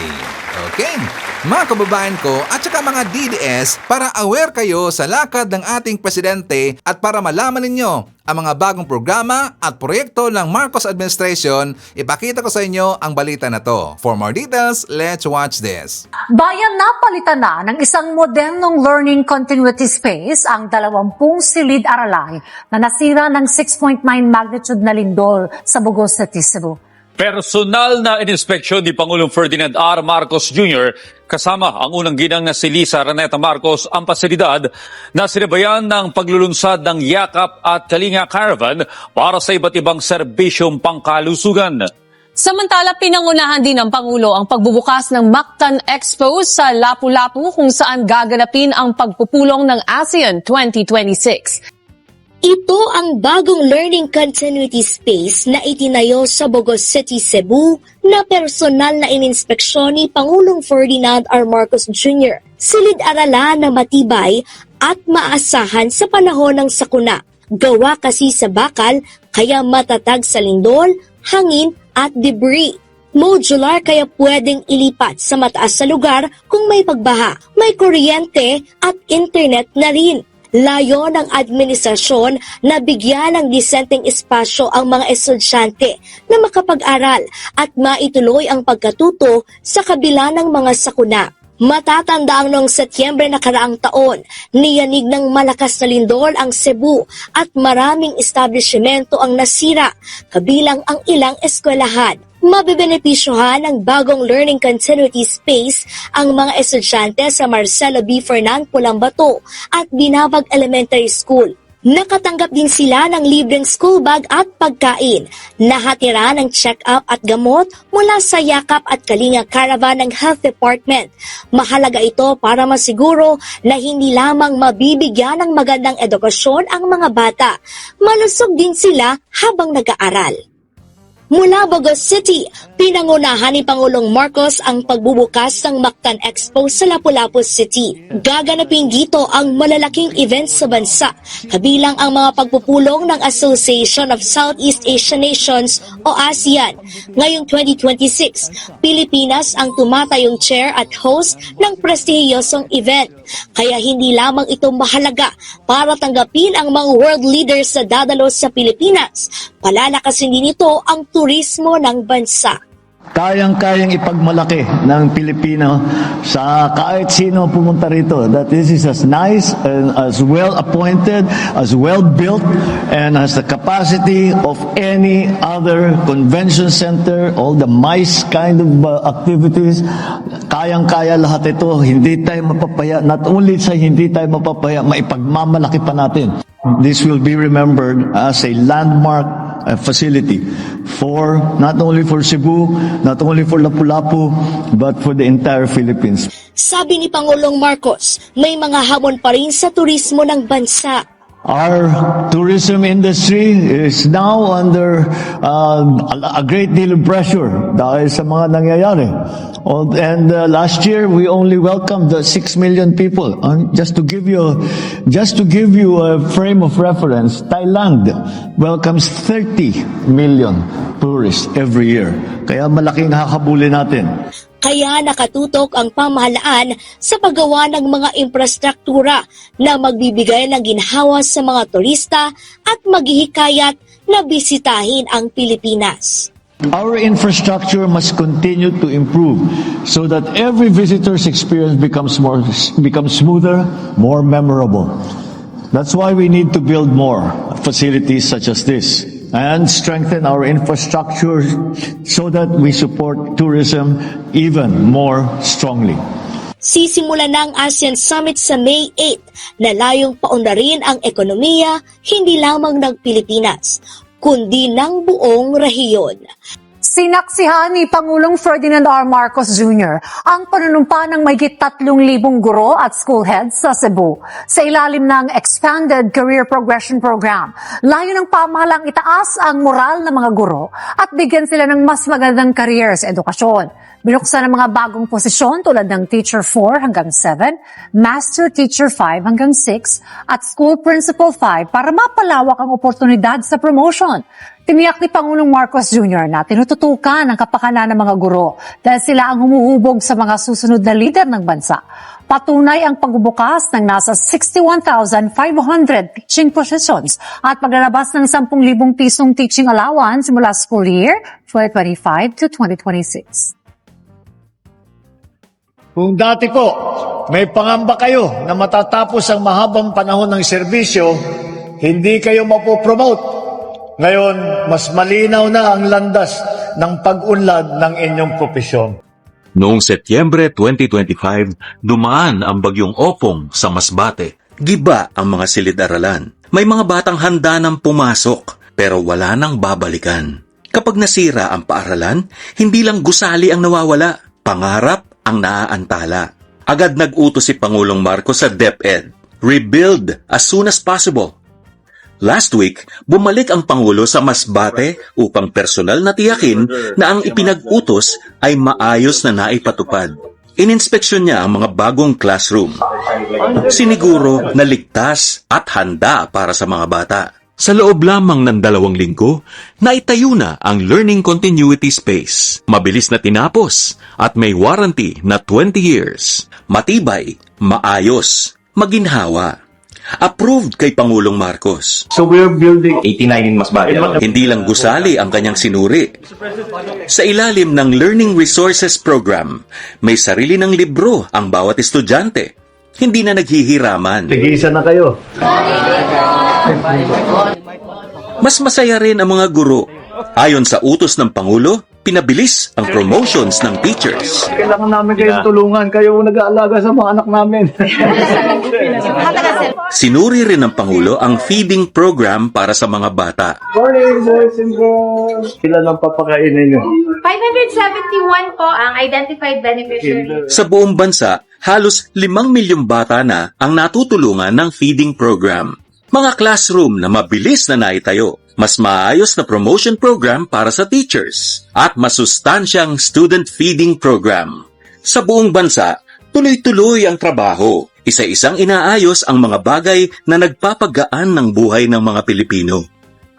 A: Okay, mga kababayan ko at saka mga DDS, para aware kayo sa lakad ng ating presidente at para malaman ninyo ang mga bagong programa at proyekto ng Marcos Administration, ipakita ko sa inyo ang balita na to. For more details, let's watch this.
H: Bayan napalitan na ng isang modernong learning continuity space ang 20 silid-aralay na nasira ng 6.9 magnitude na lindol sa Bugos City, Cebu.
I: Personal na inspeksyon ni Pangulong Ferdinand R. Marcos Jr. kasama ang unang ginang na si Lisa Raneta Marcos ang pasilidad na sinabayan ng paglulunsad ng Yakap at Kalinga Caravan para sa iba't ibang serbisyong pangkalusugan.
J: Samantala, pinangunahan din ng Pangulo ang pagbubukas ng Mactan Expo sa Lapu-Lapu kung saan gaganapin ang pagpupulong ng ASEAN 2026.
K: Ito ang bagong learning continuity space na itinayo sa Bogos City, Cebu na personal na ininspeksyon ni Pangulong Ferdinand R. Marcos Jr. Silid-arala na matibay at maasahan sa panahon ng sakuna. Gawa kasi sa bakal kaya matatag sa lindol, hangin at debris. Modular kaya pwedeng ilipat sa mataas na lugar kung may pagbaha. May kuryente at internet na rin. Layo ng administrasyon na bigyan ng disenteng espasyo ang mga estudyante na makapag-aral at maituloy ang pagkatuto sa kabila ng mga sakuna. Matatanda ang noong Setyembre na karaang taon, niyanig ng malakas na lindol ang Cebu at maraming establishmento ang nasira, kabilang ang ilang eskwelahan. Mabibenepisyohan ng bagong learning continuity space ang mga estudyante sa Marcelo B. Fernan, Pulambato at Binabag Elementary School. Nakatanggap din sila ng libreng school bag at pagkain, nahatira ng check-up at gamot mula sa Yakap at Kalinga Caravan ng Health Department. Mahalaga ito para masiguro na hindi lamang mabibigyan ng magandang edukasyon ang mga bata, malusog din sila habang nag-aaral. Mula Bogos City, pinangunahan ni Pangulong Marcos ang pagbubukas ng Mactan Expo sa Lapu-Lapu City. Gaganapin dito ang malalaking events sa bansa, kabilang ang mga pagpupulong ng Association of Southeast Asian Nations o ASEAN. Ngayong 2026, Pilipinas ang tumatayong chair at host ng prestihiyosong event. Kaya hindi lamang ito mahalaga para tanggapin ang mga world leaders na dadalo sa Pilipinas, palalakasin din ito ang turismo ng bansa.
L: Kayang-kayang ipagmalaki ng Pilipino sa kahit sino pumunta rito that this is as nice and as well appointed, as well built, and has the capacity of any other convention center, all the MICE kind of activities. Kayang-kaya lahat ito, hindi tayo mapapaya. Not only sa hindi tayo mapapaya, maipagmamalaki pa natin. This will be remembered as a landmark facility for not only for Cebu, not only for Lapu-Lapu, but for the entire Philippines.
K: Sabi ni Pangulong Marcos, may mga hamon pa rin sa turismo ng bansa.
L: Our tourism industry is now under a great deal of pressure dahil sa mga nangyayari. And last year we only welcomed 6 million people. Just to give you a frame of reference, Thailand welcomes 30 million tourists every year. Kaya malaking hakabulin natin.
K: Kaya nakatutok ang pamahalaan sa paggawa ng mga infrastruktura na magbibigay ng ginhawa sa mga turista at maghihikayat na bisitahin ang Pilipinas.
L: Our infrastructure must continue to improve so that every visitor's experience becomes smoother, more memorable. That's why we need to build more facilities such as this and strengthen our infrastructure so that we support tourism even more strongly.
K: Sisimula na ang ASEAN Summit sa May 8 na layong paunlarin ang ekonomiya hindi lamang ng Pilipinas, kundi ng buong rehiyon.
H: Sinaksihan ni Pangulong Ferdinand R. Marcos Jr. ang panunumpa ng mahigit 3,000 guro at school heads sa Cebu sa ilalim ng Expanded Career Progression Program. Layo ng pamahalang itaas ang moral ng mga guro at bigyan sila ng mas magandang career sa edukasyon. Binuksan ang mga bagong posisyon tulad ng Teacher 4 hanggang 7, Master Teacher 5 hanggang 6, at School Principal 5 para mapalawak ang oportunidad sa promotion. Tiniyak ni Pangulong Marcos Jr. na tinututukan ang kapakanan ng mga guro dahil sila ang humuhubog sa mga susunod na leader ng bansa. Patunay ang pagbubukas ng nasa 61,500 teaching positions at paglalabas ng 10,000 pisong teaching allowance mula school year 2025 to 2026.
L: Kung dati po, may pangamba kayo na matatapos ang mahabang panahon ng serbisyo, hindi kayo mapopromote. Ngayon, mas malinaw na ang landas ng pag-unlad ng inyong propesyon.
M: Noong Setyembre 2025, dumaan ang bagyong Opong sa Masbate. Giba ang mga silid-aralan. May mga batang handa nang pumasok, pero wala nang babalikan. Kapag nasira ang paaralan, hindi lang gusali ang nawawala, pangarap ang naaantala. Agad nag-utos si Pangulong Marcos sa DepEd, rebuild as soon as possible. Last week, bumalik ang Pangulo sa Masbate upang personal na tiyakin na ang ipinag-utos ay maayos na naipatupad. Ininspeksyon niya ang mga bagong classroom. Siniguro na ligtas at handa para sa mga bata. Sa loob lamang ng 2 linggo, naitayo na ang Learning Continuity Space. Mabilis na tinapos at may warranty na 20 years. Matibay, maayos, maginhawa. Approved kay Pangulong Marcos.
L: So we're building 89 in Masbate.
M: Hindi lang gusali ang kanyang sinuri. Sa ilalim ng Learning Resources Program, may sarili ng libro ang bawat estudyante. Hindi na naghihiraman.
L: Tig-isa na kayo.
M: Mas masaya rin ang mga guro. Ayon sa utos ng Pangulo, pinabilis ang promotions ng teachers.
L: Kailangan namin kayong tulungan. Kayo nag-aalaga sa mga anak namin.
M: Sinuri rin ng Pangulo ang feeding program para sa mga bata.
E: Morning, boys and girls. Ilan ang papakainin nyo?
N: 571 po ang identified beneficiaries.
M: Sa buong bansa, halos 5 milyong bata na ang natutulungan ng feeding program. Mga classroom na mabilis na naitayo, mas maayos na promotion program para sa teachers, at masustansyang student feeding program. Sa buong bansa, tuloy-tuloy ang trabaho. Isa-isang inaayos ang mga bagay na nagpapagaan ng buhay ng mga Pilipino.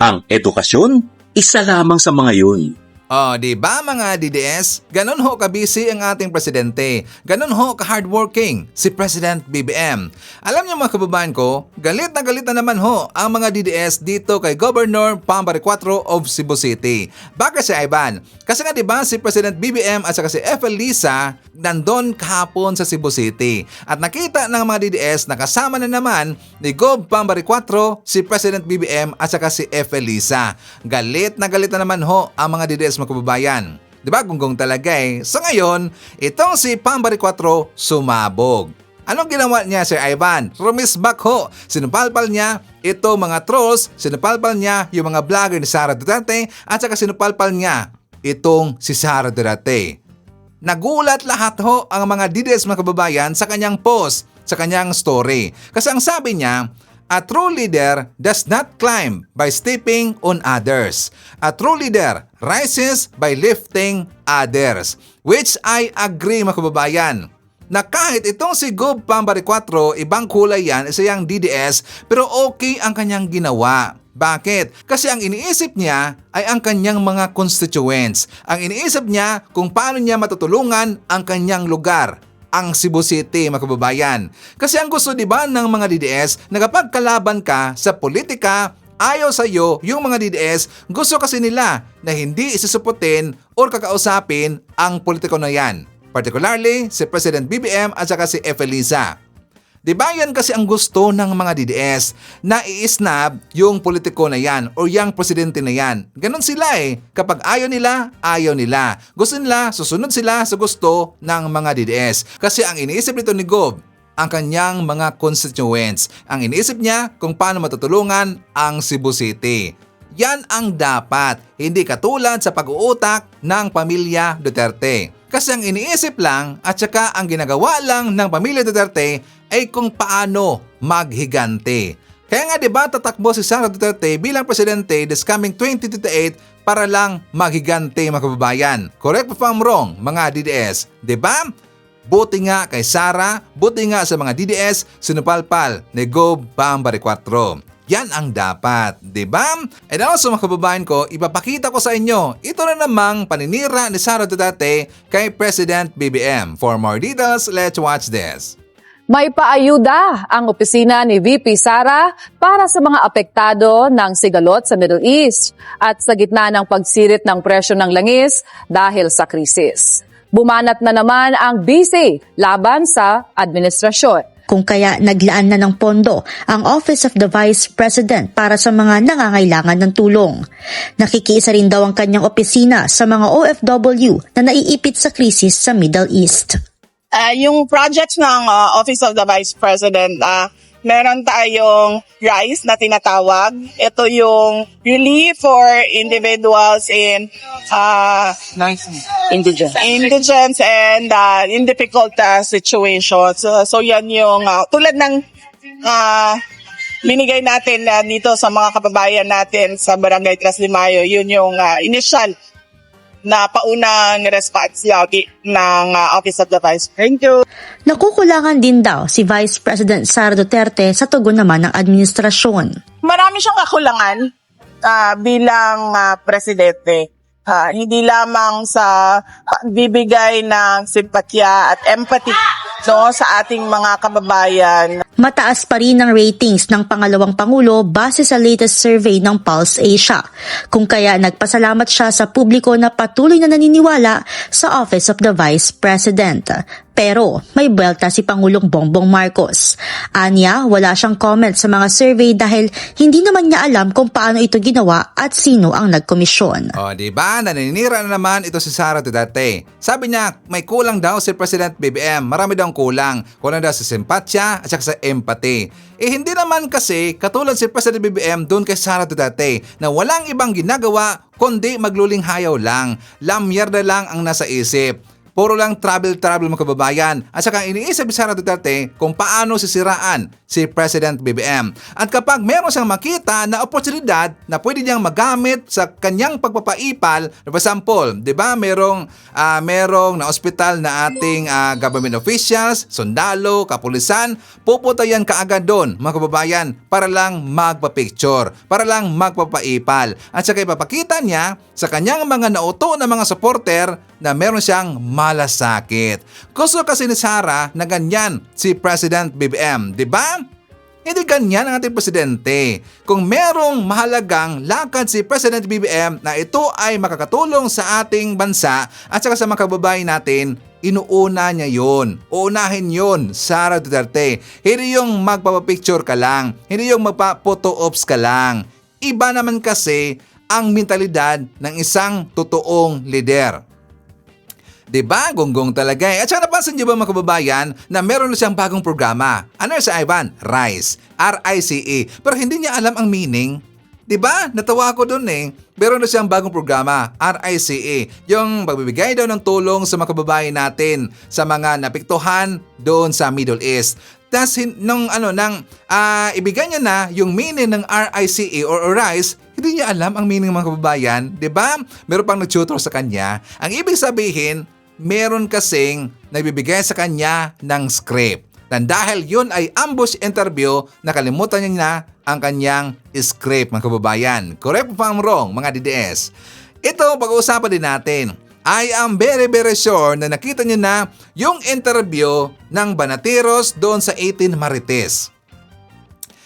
M: Ang edukasyon, isa lamang sa mga yun.
A: Oh, di ba mga DDS? Ganon ho kabisi ang ating presidente. Ganon ho ka-hardworking si President BBM. Alam niyo mga kababayan ko, galit na naman ho ang mga DDS dito kay Governor Pambari 4 of Cebu City. Bakit si Ivan? Kasi nga di ba si President BBM at saka si FL Lisa nandun kahapon sa Cebu City. At nakita ng mga DDS na kasama na naman ni Gov Pambari 4 si President BBM at saka si FL Lisa. Galit na naman ho ang mga DDS mga kababayan. Diba gunggong talaga eh. So ngayon, itong si Pambari 4 sumabog. Anong ginawa niya Sir Ivan? Rumisbak ho. Sinupalpal niya ito mga trolls, sinupalpal niya yung mga vlogger ni Sara Duterte at saka sinupalpal niya itong si Sara Duterte. Nagulat lahat ho ang mga DDS mga kababayan sa kanyang post, sa kanyang story. Kasi ang sabi niya, a true leader does not climb by stepping on others. A true leader rises by lifting others. Which I agree mga kababayan. Na kahit itong si Gov Pambari 4, ibang kulay yan, isa yang DDS, pero okay ang kanyang ginawa. Bakit? Kasi ang iniisip niya ay ang kanyang mga constituents. Ang iniisip niya kung paano niya matutulungan ang kanyang lugar, ang Cebu City mga kababayan. Kasi ang gusto diba ng mga DDS na kapag kalaban ka sa politika, ayaw sa iyo yung mga DDS, gusto kasi nila na hindi isusuputin o kakausapin ang politiko na yan. Particularly si President BBM at saka si FL Lisa. Diba yan kasi ang gusto ng mga DDS na i-snab yung politiko na yan o yung presidente na yan. Ganon sila eh. Kapag ayaw nila, ayaw nila. Gusto nila, susunod sila sa gusto ng mga DDS. Kasi ang iniisip nito ni Gov, ang kanyang mga constituents. Ang iniisip niya kung paano matutulungan ang Cebu City. Yan ang dapat, hindi katulad sa pag-uutak ng pamilya Duterte. Kasi ang iniisip lang at saka ang ginagawa lang ng pamilya Duterte ay kung paano maghigante. Kaya nga diba tatakbo si Sara Duterte bilang presidente this coming 2028 para lang maghigante mga kababayan. Correct pa I'm wrong mga DDS, diba? Buti nga kay Sara, buti nga sa mga DDS, sinupalpal ni Gov Pambari 4. Yan ang dapat, di ba? And also mga kababayan ko, ipapakita ko sa inyo, ito na namang paninira ni Sara Duterte kay President BBM. For more details, let's watch this.
J: May paayuda ang opisina ni VP Sara para sa mga apektado ng sigalot sa Middle East at sa gitna ng pagsirit ng presyo ng langis dahil sa krisis. Bumanat na naman ang BC laban sa administrasyon.
O: Kung kaya naglaan na ng pondo ang Office of the Vice President para sa mga nangangailangan ng tulong. Nakikiisa rin daw ang kanyang opisina sa mga OFW na naiipit sa krisis sa Middle East.
P: Yung projects ng Office of the Vice President, meron tayong RISE na tinatawag. Ito yung relief for individuals in indigence and in difficult situations. So yan yung tulad ng binigay natin dito sa mga kababayan natin sa Barangay Traslimayo. Yun yung initial na paunang response lagi ng Office of the Vice. Thank you.
O: Nakukulangan din daw si Vice President Sara Duterte sa tugon naman ng administrasyon.
P: Marami siyang kakulangan bilang presidente. Hindi lamang sa pagbibigay ng simpatya at empathy sa ating mga kababayan.
O: mataas pa rin ang ratings ng pangalawang Pangulo base sa latest survey ng Pulse Asia. Kung kaya nagpasalamat siya sa publiko na patuloy na naniniwala sa Office of the Vice President. Pero may buwelta si Pangulong Bongbong Marcos. Anya, wala siyang comment sa mga survey dahil hindi naman niya alam kung paano ito ginawa at sino ang nagkomisyon.
A: O, diba? Naninira na naman ito si Sara Duterte. Sabi niya, may kulang daw si President BBM. Marami daw kulang. Kulang daw sa simpatya at saka sa empathy. Hindi naman kasi katulad si President BBM doon kay Sara Duterte na walang ibang ginagawa kundi magluling hayaw lang. Lamyerda lang ang nasa isip. Puro lang travel mga kababayan. At saka iniisip ni Sara Duterte kung paano sisiraan si President BBM. At kapag meron siyang makita na oportunidad na pwede niyang magamit sa kanyang pagpapaipal, for example, di ba merong na ospital na ating government officials, sundalo, kapulisan, pupunta yan kaagad doon mga kababayan para lang magpa-picture, para lang magpapaipal. At saka ipapakita niya sa kanyang mga nauto na mga supporter na meron siyang malasakit. Gusto kasi ni Sara na ganyan si President BBM, di ba? Hindi ganyan ang ating presidente. Kung merong mahalagang lakad si President BBM na ito ay makakatulong sa ating bansa at saka sa mga kababayan natin, inuuna niya yun. Uunahin yun, Sara Duterte. Hindi yung magpapapicture ka lang. Hindi yung magpa-photo ops ka lang. Iba naman kasi ang mentalidad ng isang totoong lider. Diba? Gonggong talaga eh. At saka napansin niyo ba mga kababayan na meron na siyang bagong programa? Ano sa Ivan? RICE. R-I-C-E. Pero hindi niya alam ang meaning. Diba? Natawa ko dun eh. Meron na siyang bagong programa, RICE. Yung pagbibigay daw ng tulong sa mga kababayan natin sa mga napiktuhan doon sa Middle East. Tapos ibigay niya na yung meaning ng RICE or RICE, hindi niya alam ang meaning ng mga kababayan. Diba? Meron pang nag-tutor sa kanya. Ang ibig sabihin, meron kasing nagbibigay sa kanya ng script. Dan dahil yun ay ambush interview, nakalimutan niya na ang kanyang script mga kababayan. Correct pa ang wrong mga DDS. Ito pag-uusapan din natin. I am very sure na nakita niyo na yung interview ng Banateros doon sa 18 Marites.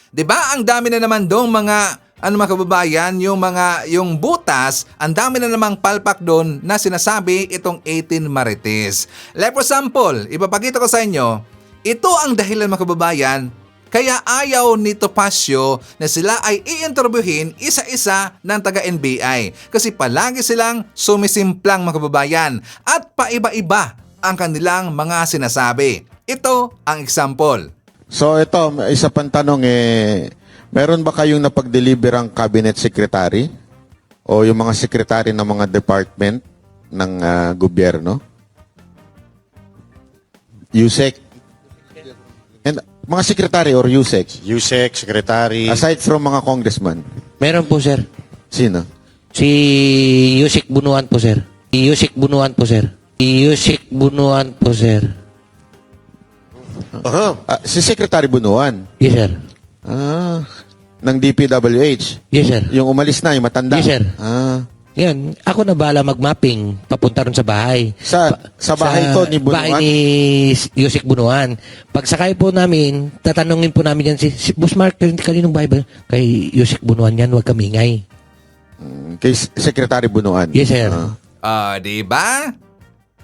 A: Diba ang dami na naman doon mga mga kababayan, yung butas, ang dami na namang palpak doon na sinasabi itong 18 Marites. Like for example, ipapakita ko sa inyo, ito ang dahilan mga kababayan, kaya ayaw ni Topacio na sila ay i-interviewin isa-isa ng taga-NBI. Kasi palagi silang sumisimplang mga kababayan at paiba-iba ang kanilang mga sinasabi. Ito ang example.
Q: So ito, isa pang tanong meron ba kayong napag-deliver ang cabinet secretary o yung mga secretary ng mga department ng gobyerno? USEC? And, mga secretary or USEC?
R: USEC, secretary.
Q: Aside from mga congressman?
R: Meron po, sir.
Q: Sino?
R: Si Yusik Bunuan po, sir. Si Yusik Bunuan po, sir.
Q: Si Secretary Bunuan?
R: Yes, sir.
Q: Ng DPWH?
R: Yes, sir.
Q: Yung umalis na, yung matanda?
R: Yes, sir. Yan, ako na bahala mag-mapping papunta ron sa bahay.
Q: Sa bahay to ni Bunuan?
R: Bahay ni Yusik Bunuan. Pagsakay po namin, tatanungin po namin yan si Boss Mark, kaninong bahay ba? Kay Yusik Bunuan yan, huwag kamingay.
Q: Kay Secretary Bunuan?
R: Yes, sir.
A: Diba?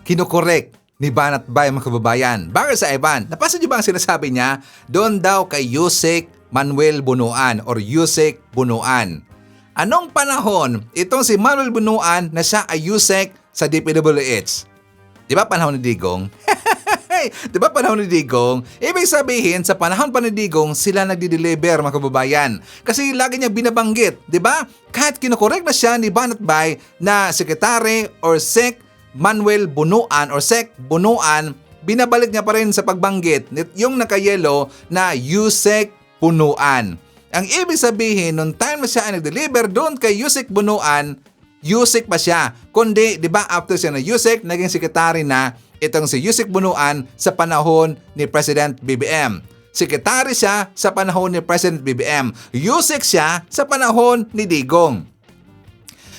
A: Kinukorek ni Banat Bay mga kababayan. Bakit sa Ivan? Napansin niyo ba ang sinasabi niya? Doon daw kay Yusik Manuel Bunuan or Yusik Bunuan. Anong panahon itong si Manuel Bunuan na siya ay Yusik sa DPWH? Di ba panahon ni Digong? Di ba panahon ni Digong? Ibig sabihin, sa panahon pa ni Digong, sila nagdi-deliver mga kababayan. Kasi lagi niya binabanggit, di ba? Kahit kinukorek na siya ni Banat Bay na Secretary or Sec Manuel Bunuan or Sec Bunuan, binabalik niya pa rin sa pagbanggit yung nakayelo na Yusek Bunuan. Ang ibig sabihin, nung time na siya ay nag-deliver doon kay Yusek Bunuan, Yusek pa siya. Kundi, di ba, after siya na Yusek, naging sekretary na itong si Yusek Bunuan sa panahon ni President BBM. Sekretary siya sa panahon ni President BBM. Yusek siya sa panahon ni Digong.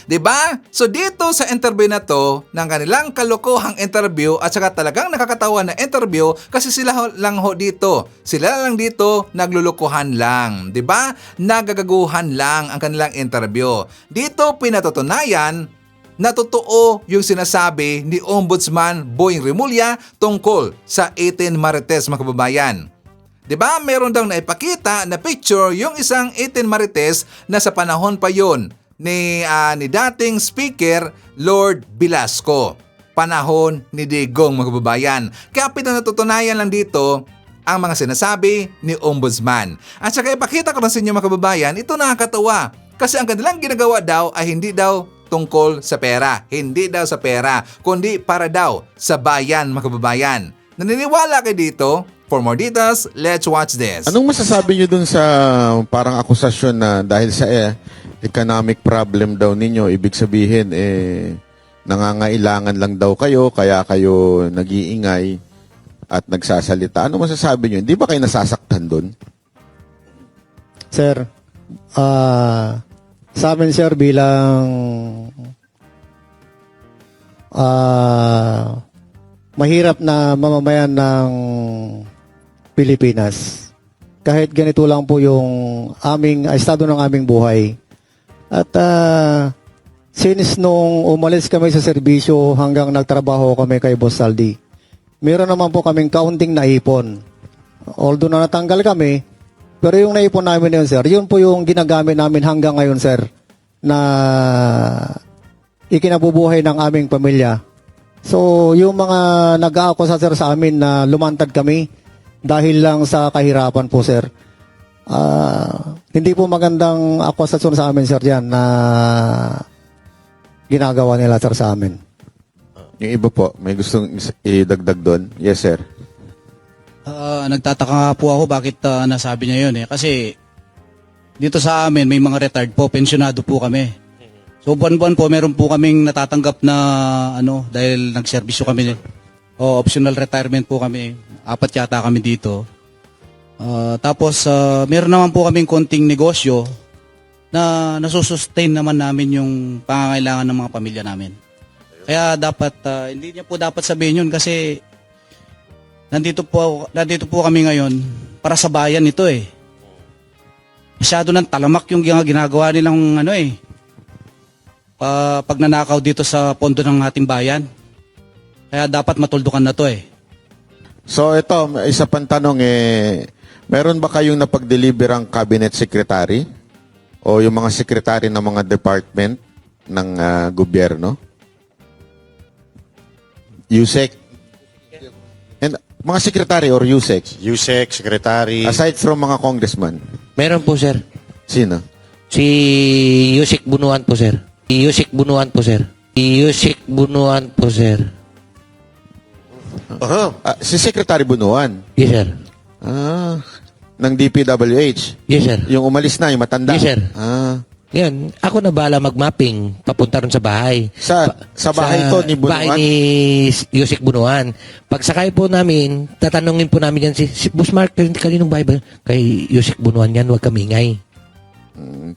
A: 'Di ba? So dito sa interview na to, ng kanilang kalokohang interview at saka talagang nakakatawa na interview kasi sila lang ho dito. Sila lang dito naglulukuhan lang, 'di ba? Nagagaguhan lang ang kanilang interview. Dito pinatutunayan na totoo yung sinasabi ni Ombudsman Boying Remulla tungkol sa 18 Marites, mga kababayan. 'Di ba? Meron daw naipakita na picture yung isang 18 Marites na sa panahon pa yon ni dating Speaker Lord Velasco. Panahon ni Digong, mga kababayan. Kaya pinatutunayan lang dito ang mga sinasabi ni Ombudsman. At saka ipakita ko na sa inyo, mga kababayan, ito nakakatawa. Kasi ang kanilang ginagawa daw ay hindi daw tungkol sa pera. Hindi daw sa pera, kundi para daw sa bayan, mga kababayan. Naniniwala kayo dito? For more details, let's watch this.
Q: Anong masasabi niyo dun sa parang akusasyon na dahil sa economic problem daw ninyo, ibig sabihin nangangailangan lang daw kayo, kaya kayo nag-iingay at nagsasalita. Ano masasabi niyo? Hindi ba kayo nasasaktan dun?
S: Sir, sa amin, sir, bilang mahirap na mamamayan ng Pilipinas, kahit ganito lang po yung estado ng aming buhay. At since nung umalis kami sa serbisyo hanggang nagtrabaho kami kay Boss Saldi, meron naman po kaming kaunting naipon. Although na natanggal kami, pero yung naipon namin yun, sir, yun po yung ginagamit namin hanggang ngayon, sir, na ikinabubuhay ng aming pamilya. So, yung mga nag-aakusa, sir, sa amin na lumantad kami dahil lang sa kahirapan po, sir. Hindi po magandang akusasyon sa amin, sir, yan na ginagawa nila, sir, sa amin.
Q: Yung iba po, may gustong idagdag doon? Yes, sir.
T: Nagtataka nga po ako bakit nasabi niya yun Kasi dito sa amin may mga retired po, pensionado po kami. So buwan-buwan po meron po kaming natatanggap na dahil nagserbisyo kami. Optional retirement po kami. 4 yata kami dito. Tapos meron naman po kaming konting negosyo na nasusustain naman namin yung pangangailangan ng mga pamilya namin. Kaya dapat hindi niya po dapat sabihin yun kasi nandito po kami ngayon para sa bayan ito Masyado ng talamak yung ginagawa nilang pag nanakaw dito sa pondo ng ating bayan. Kaya dapat matuldukan na to
Q: So ito, isa pang tanong meron ba kayong napag-deliver ang cabinet secretary o yung mga secretary ng mga department ng gobyerno? USEC? And mga secretary or USEC?
U: USEC, secretary.
Q: Aside from mga congressman?
R: Meron po, sir.
Q: Sino?
R: Si Yusik Bunuan po, sir. Yusik Bunuan po, sir. Yusik Bunuan po, sir.
Q: Si Secretary Bunuan?
R: Yes, sir.
Q: Ng DPWH?
R: Yes, sir.
Q: Yung umalis na, yung matanda?
R: Yes, sir. Yan, ako na bahala mag-mapping papunta ron sa bahay.
Q: Sa bahay to ni Bunuan?
R: Bahay ni Yusik Bunuan. Pagsakay po namin, tatanungin po namin yan si Boss Mark, kaninong bahay ba? Kay Yusik Bunuan yan, huwag kamingay.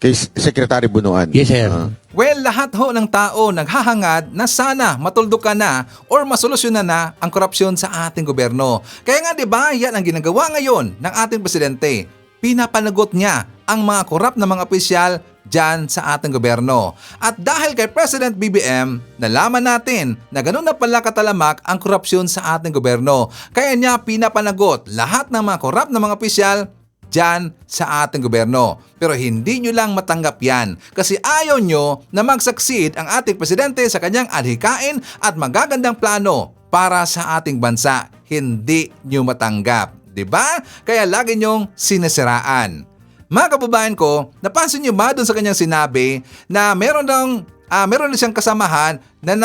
Q: Kay Secretary Bunuan?
R: Yes, sir.
A: Well, lahat ho ng tao naghahangad na sana matuldukan na or masolusyonan na ang korupsyon sa ating gobyerno. Kaya nga 'di ba, yan ang ginagawa ngayon ng ating presidente. Pinapanagot niya ang mga korap na mga opisyal dyan sa ating gobyerno. At dahil kay President BBM, nalaman natin na ganun na pala katalamak ang korupsyon sa ating gobyerno. Kaya niya pinapanagot lahat ng mga korap na mga opisyal dyan sa ating gobyerno. Pero hindi nyo lang matanggap yan kasi ayaw nyo na mag-succeed ang ating presidente sa kanyang adhikain at magagandang plano para sa ating bansa. Hindi nyo matanggap. Diba? Kaya lagi nyong sinisiraan. Mga kababayan ko, napansin nyo ba dun sa kanyang sinabi na meron na siyang kasamahan na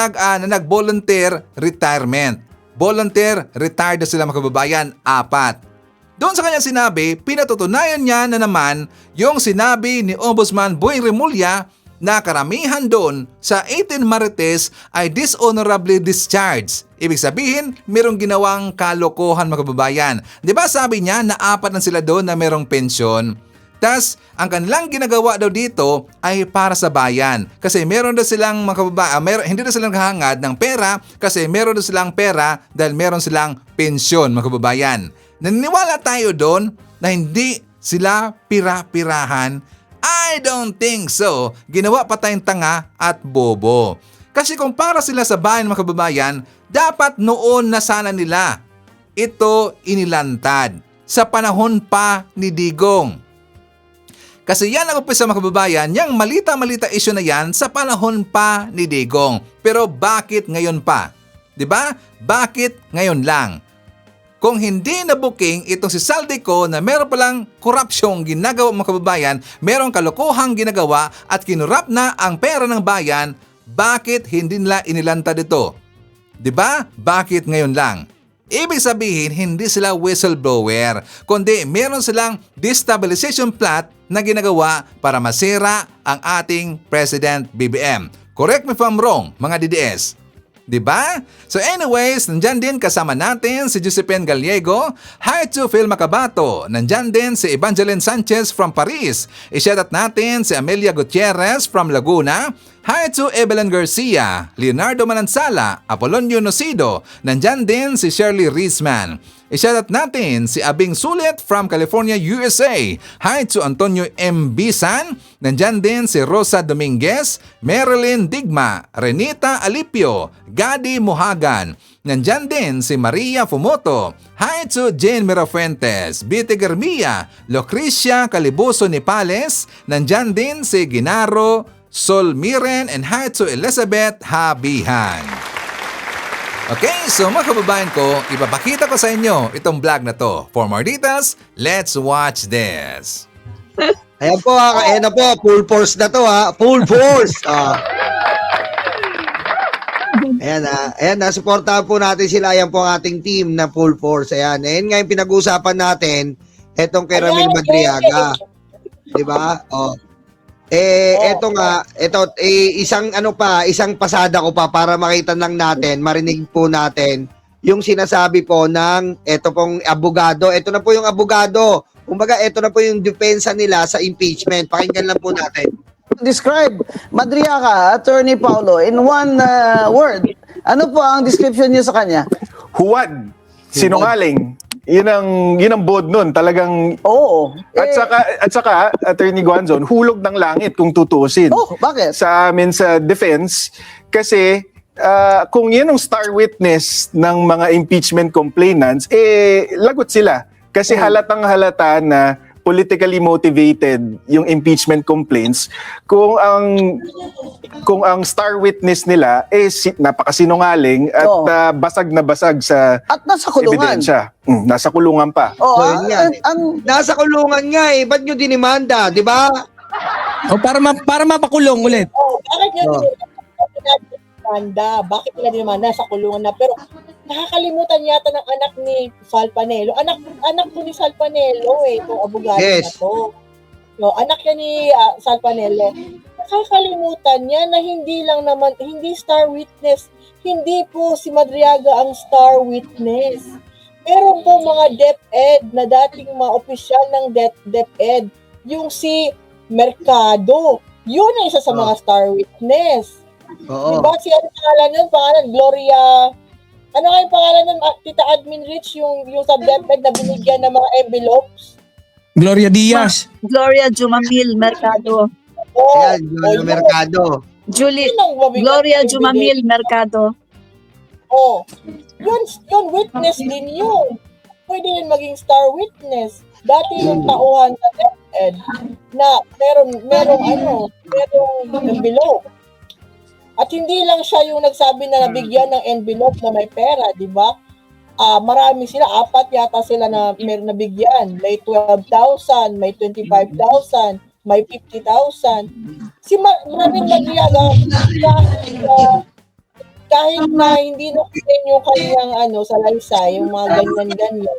A: nag-volunteer retirement. Volunteer retired na sila, mga kababayan, 4. Doon sa kanyang sinabi, pinatutunayan niya na naman yung sinabi ni Ombudsman Boying Remulla na karamihan doon sa 18 Marites ay dishonorably discharged. Ibig sabihin, merong ginawang kalokohan, mga kababayan. Di ba sabi niya na 4 na sila doon na merong pensyon? Tas, ang kanilang ginagawa daw dito ay para sa bayan. Kasi meron daw silang mga kababayan, hindi daw silang nakahangad ng pera kasi meron daw silang pera dahil meron silang pensyon, mga kababayan. Naniniwala tayo doon na hindi sila pira-pirahan? I don't think so. Ginawa pa tayong tanga at bobo. Kasi kung para sila sa bayan, mga kababayan, dapat noon na sana nila ito inilantad sa panahon pa ni Digong. Kasi yan ang umpisa, mga kababayan, yung malita-malita issue na yan sa panahon pa ni Digong. Pero bakit ngayon pa? 'Di ba? Bakit ngayon lang? Kung hindi na booking itong si Saldico na meron palang korupsyong ginagawa, mga kababayan, merong kalokohang ginagawa at kinurap na ang pera ng bayan, bakit hindi nila inilantad ito? 'Di ba? Bakit ngayon lang? Ibig sabihin, hindi sila whistleblower, kundi meron silang destabilization plot na ginagawa para masira ang ating President BBM. Correct me if I'm wrong, mga DDS. Diba? So anyways, nandyan din kasama natin si Josephine Gallego. Hi to Phil Macabato. Nandyan din si Evangeline Sanchez from Paris. I-shoutout natin si Amelia Gutierrez from Laguna. Hi to Evelyn Garcia, Leonardo Manansala, Apolonio Nocido. Nandyan din si Shirley Riesman. I-shoutout natin si Abing Sulit from California, USA. Hi to Antonio M. Bisan. Nandyan din si Rosa Dominguez, Marilyn Digma, Renita Alipio, Gadi Mohagan. Nandyan din si Maria Fumoto. Hi to Jane Mirafuentes, Bite Garmia, Lucrecia Calibuso Nipales. Nandyan din si Ginaro Solmiren, and hi to Elizabeth Habihan. Okay, so mga kababayan ko, ipapakita ko sa inyo itong vlog na to. For more details, let's watch this.
U: Ayan po, ayan na po, full force na to ha, full force. Ayan na, supportahan po natin sila. Ayan po ang ating team na full force. Ayan nga yung pinag-uusapan natin, etong kay Ramil Madriaga. Diba? Isang pasada ko pa para makita lang natin, marinig po natin yung sinasabi po ng eto pong abogado. Eto na po yung abogado. Kumbaga, eto na po yung depensa nila sa impeachment. Pakinggan lang po natin.
V: Describe Madriaga, Attorney Paulo, in one word. Ano po ang description niyo sa kanya?
W: Huwad. Sinungaling. Yun ang bod nun, talagang.
V: Oo.
W: At saka Attorney Guanzon, hulog ng langit kung tutuusin.
V: Oh, bakit?
W: Sa amin sa defense kasi kung yun ang star witness ng mga impeachment complainants, lagot sila. Kasi halatang halata na politically motivated yung impeachment complaints kung ang star witness nila napakasinungaling at basag na basag sa
V: at nasa kulungan.
W: Ebidensya. Nasa kulungan pa.
U: Nasa kulungan nga ba't nyo dinimanda, di ba?
R: Para mapakulong ulit.
X: Bakit nyo dinimanda? Bakit nila dinimanda? Nasa kulungan na. Pero nakakalimutan yata ng anak ni Sal Panelo. Anak po ni Sal Panelo itong abogado na to. No, anak niya ni Sal Panelo. Nakakalimutan niya na hindi star witness. Hindi po si Madriaga ang star witness. Meron po mga DepEd na dating mga opisyal ng DepEd. Yung si Mercado. Yun ang isa sa mga star witness. Diba si pangalan Gloria. Ano nga yung pangalan ng Tita Admin Rich, yung sa DepEd na binigyan ng mga envelopes?
R: Gloria Diaz.
Y: Gloria Jumamil Mercado.
U: Ayan, Gloria Mercado.
Y: Gloria Jumamil Mercado.
X: Yun witness din yun. Pwede rin maging star witness. Dati yung tauhan sa DepEd na merong envelope. At hindi lang siya yung nagsabi na nabigyan ng envelope na may pera, di ba? Marami sila, 4 yata sila na meron nabigyan. May 12,000, may 25,000, may 50,000. Si Ramil Madriaga, kahit na hindi nakutin yung kanyang salaysay, yung mga ganyan-ganyan,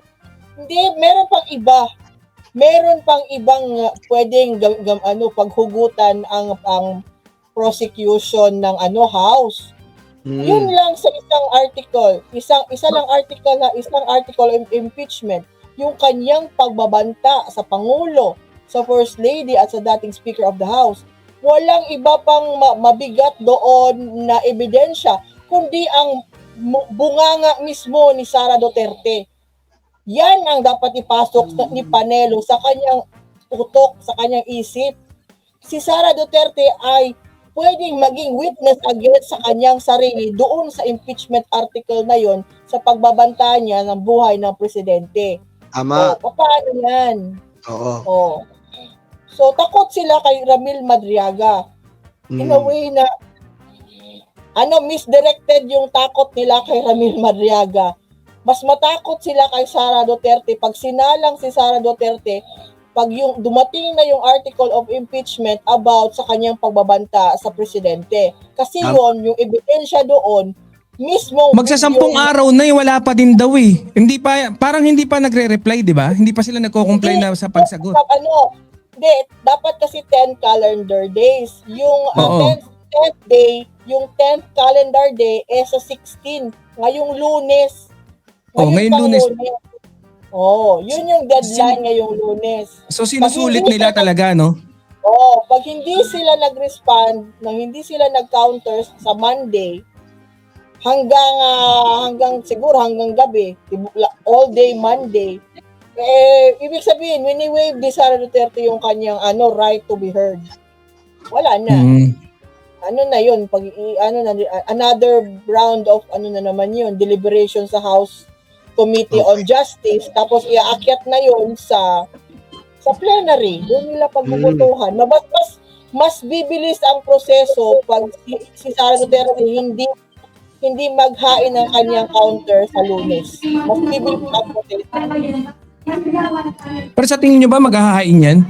X: hindi, meron pang iba. Meron pang ibang pwedeng paghugutan ang prosecution ng House. Yun lang sa isang article. Isang article of impeachment. Yung kanyang pagbabanta sa Pangulo, sa First Lady at sa dating Speaker of the House. Walang iba pang mabigat doon na ebidensya, kundi ang bunganga mismo ni Sara Duterte. Yan ang dapat ipasok ni Panelo sa kanyang utok, sa kanyang isip. Si Sara Duterte ay pwedeng maging witness against sa kanyang sarili doon sa impeachment article na yon sa pagbabanta niya ng buhay ng presidente.
U: Ama.
X: O, paano yan?
U: Oo.
X: O. So, takot sila kay Ramil Madriaga. In a way na, misdirected yung takot nila kay Ramil Madriaga. Mas matakot sila kay Sara Duterte. Pag sinalang si Sara Duterte, pag yung dumating na yung article of impeachment about sa kanyang pagbabanta sa presidente. Kasi yun, yung ebidensya doon, mismo...
B: Magsasampung araw na wala pa din daw eh. Parang hindi pa nagre-reply, di ba? Hindi pa sila nagko-comply na sa pagsagot.
X: Dapat kasi 10 calendar days. Yung 10th day, yung 10th calendar day, sa 16. Ngayong Lunes.
B: Ngayon Lunes.
X: Yun yung deadline ngayong Lunes.
B: So sinusulit nila talaga, no?
X: Pag hindi sila nag-respond, hindi sila nag-counter sa Monday, hanggang gabi, all day Monday, ibig sabihin, wini-waive ni Sara Duterte yung kanyang right to be heard. Wala na. Na yun, another round of na naman yun, deliberation sa House Committee on Justice, tapos iaakyat na yun sa plenary. Doon nila pagbubutuhan. Mas bibilis ang proseso pag si Sara Duterte hindi maghain ng kanyang counter sa Lunes. Mas bibilis ang proseso.
B: Pero sa tingin nyo ba maghahain yan?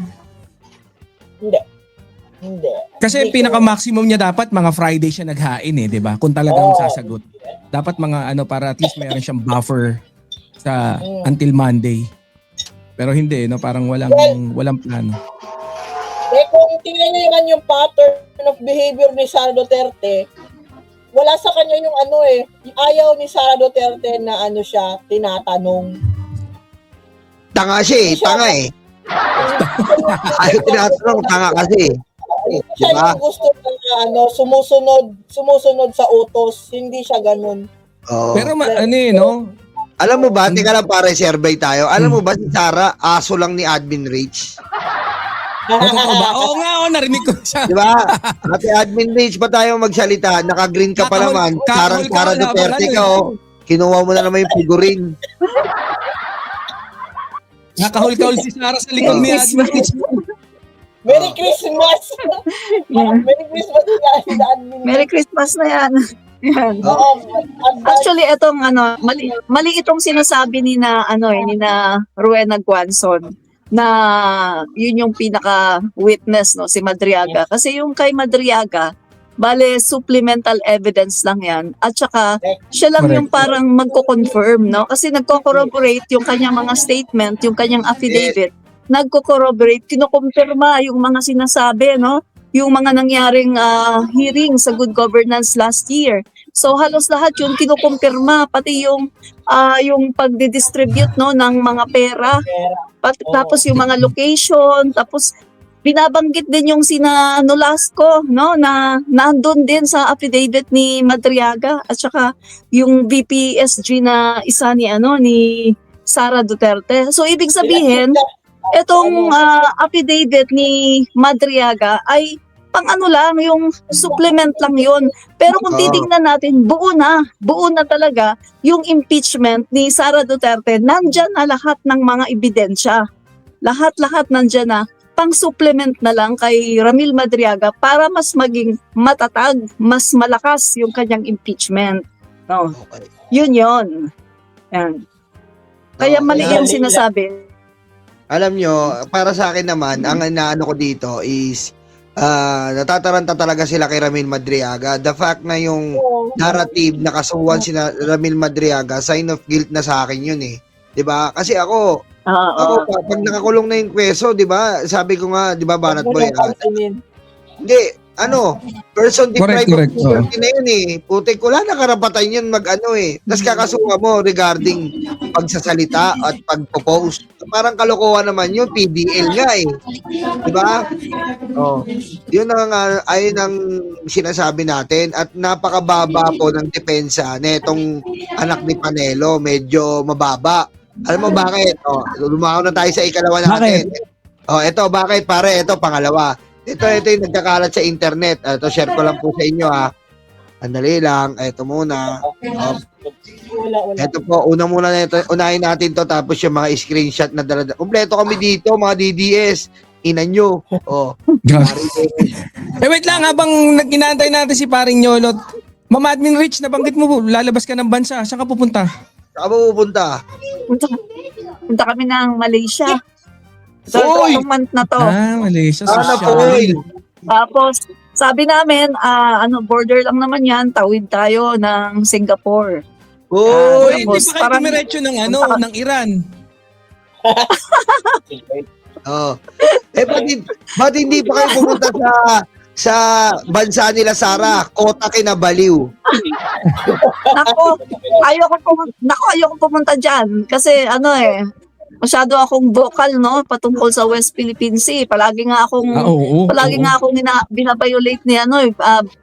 X: Hindi.
B: Kasi pinaka-maximum niya dapat mga Friday siya naghain di ba? Kung talagang sasagot. Dapat mga para at least mayroon siyang buffer sa until Monday. Pero hindi, parang walang plano.
X: Kung tingnan niyo naman yung pattern of behavior ni Sara Duterte, wala sa kanya yung ayaw ni Sara Duterte na siya tinatanong.
U: Tanga siya tanga eh. Ayaw tinatanong, tanga kasi.
X: Siya yung gusto na sumusunod sa utos, hindi siya ganun.
B: Pero
U: alam mo ba, tika lang para survey tayo, alam mo ba si Sara, aso lang ni Admin Rich?
B: Totoo ba? Oo nga, narinig ko siya.
U: Di ba? Ate Admin Rich pa tayo magsalita, naka-green ka pa naman, Sara Duterte ka kinuha mo na naman yung figurine.
B: Nakahul-kahul si Sara sa likod ni Admin Rich.
X: Merry Christmas! Merry Christmas na Admin.
Y: Merry Christmas na yan. Actually, itong mali itong sinasabi ni na Rowena Guanzon na yun yung pinaka witness si Madriaga, kasi yung kay Madriaga bale supplemental evidence lang yan, at saka siya lang yung parang magko-confirm kasi nagko-corroborate yung kanyang mga statement, yung kanyang affidavit, nagko-corroborate, kinukumpirma yung mga sinasabi yung mga nangyaring hearing sa good governance last year. So halos lahat yun kinukumpirma, pati yung pagdi-distribute ng mga pera, tapos yung mga location, tapos binabanggit din yung sina Nolasco na nandun din sa affidavit ni Madriaga, at saka yung VPSG na isa ni Sara Duterte. So ibig sabihin, itong affidavit ni Madriaga ay pang lang, yung supplement lang yun. Pero kung titingnan natin, buo na talaga yung impeachment ni Sara Duterte. Nandyan na lahat ng mga ebidensya. Lahat nandyan na. Pang-supplement na lang kay Ramil Madriaga para mas maging matatag, mas malakas yung kanyang impeachment. Yun. Yan. Kaya mali yung sinasabi.
U: Alam nyo, para sa akin naman, ang inaano ko dito is natataranta talaga sila kay Ramil Madriaga. The fact na yung narrative na kasuhan si Ramil Madriaga, sign of guilt na sa akin yun 'di ba? Kasi ako pag nakakulong na yung kweso, 'di ba? Sabi ko nga, 'di ba, Banat Boy? Hindi, person deprived
B: Correct,
U: of liberty na yun eh. Putik, wala na karapatan yun mag-ano eh. Tapos kakasuha mo regarding pagsasalita at pagpo-post. Parang kalokohan naman yun, PDL nga eh. Diba? Oh. Yun ang sinasabi natin at napakababa po ng depensa netong anak ni Panelo. Medyo mababa. Alam mo bakit? Oh, lumaw na tayo sa ikalawa natin. Oh, ito bakit pare? Ito pangalawa. Ito yung nagkakalat sa internet. Ito share ko lang po sa inyo ha. Andali lang. Ito muna. Ito po, unahin natin to tapos yung mga screenshot na dala. Kompleto kami dito, mga DDS. Ina nyo. Oh.
B: Wait lang, habang inaantay natin si paring Yolot. Ma'am Admin Rich, nabanggit mo, lalabas ka ng bansa. Saan ka pupunta?
U: Saan ka pupunta?
Y: Punta kami ng Malaysia.
U: Uy!
Y: Itong month na to.
B: Malaysia.
Y: Tapos, sabi namin, border lang naman yan, tawid tayo ng Singapore.
B: Hindi pa kayo tumiretso ng Iran.
U: Oh. Ba't hindi pa kayo pumunta sa bansa nila, Sarah? Kota kinabaliw.
Y: Ayoko pumunta dyan. Kasi masyado akong vocal patungkol sa West Philippine Sea. Palagi nga akong binabiolate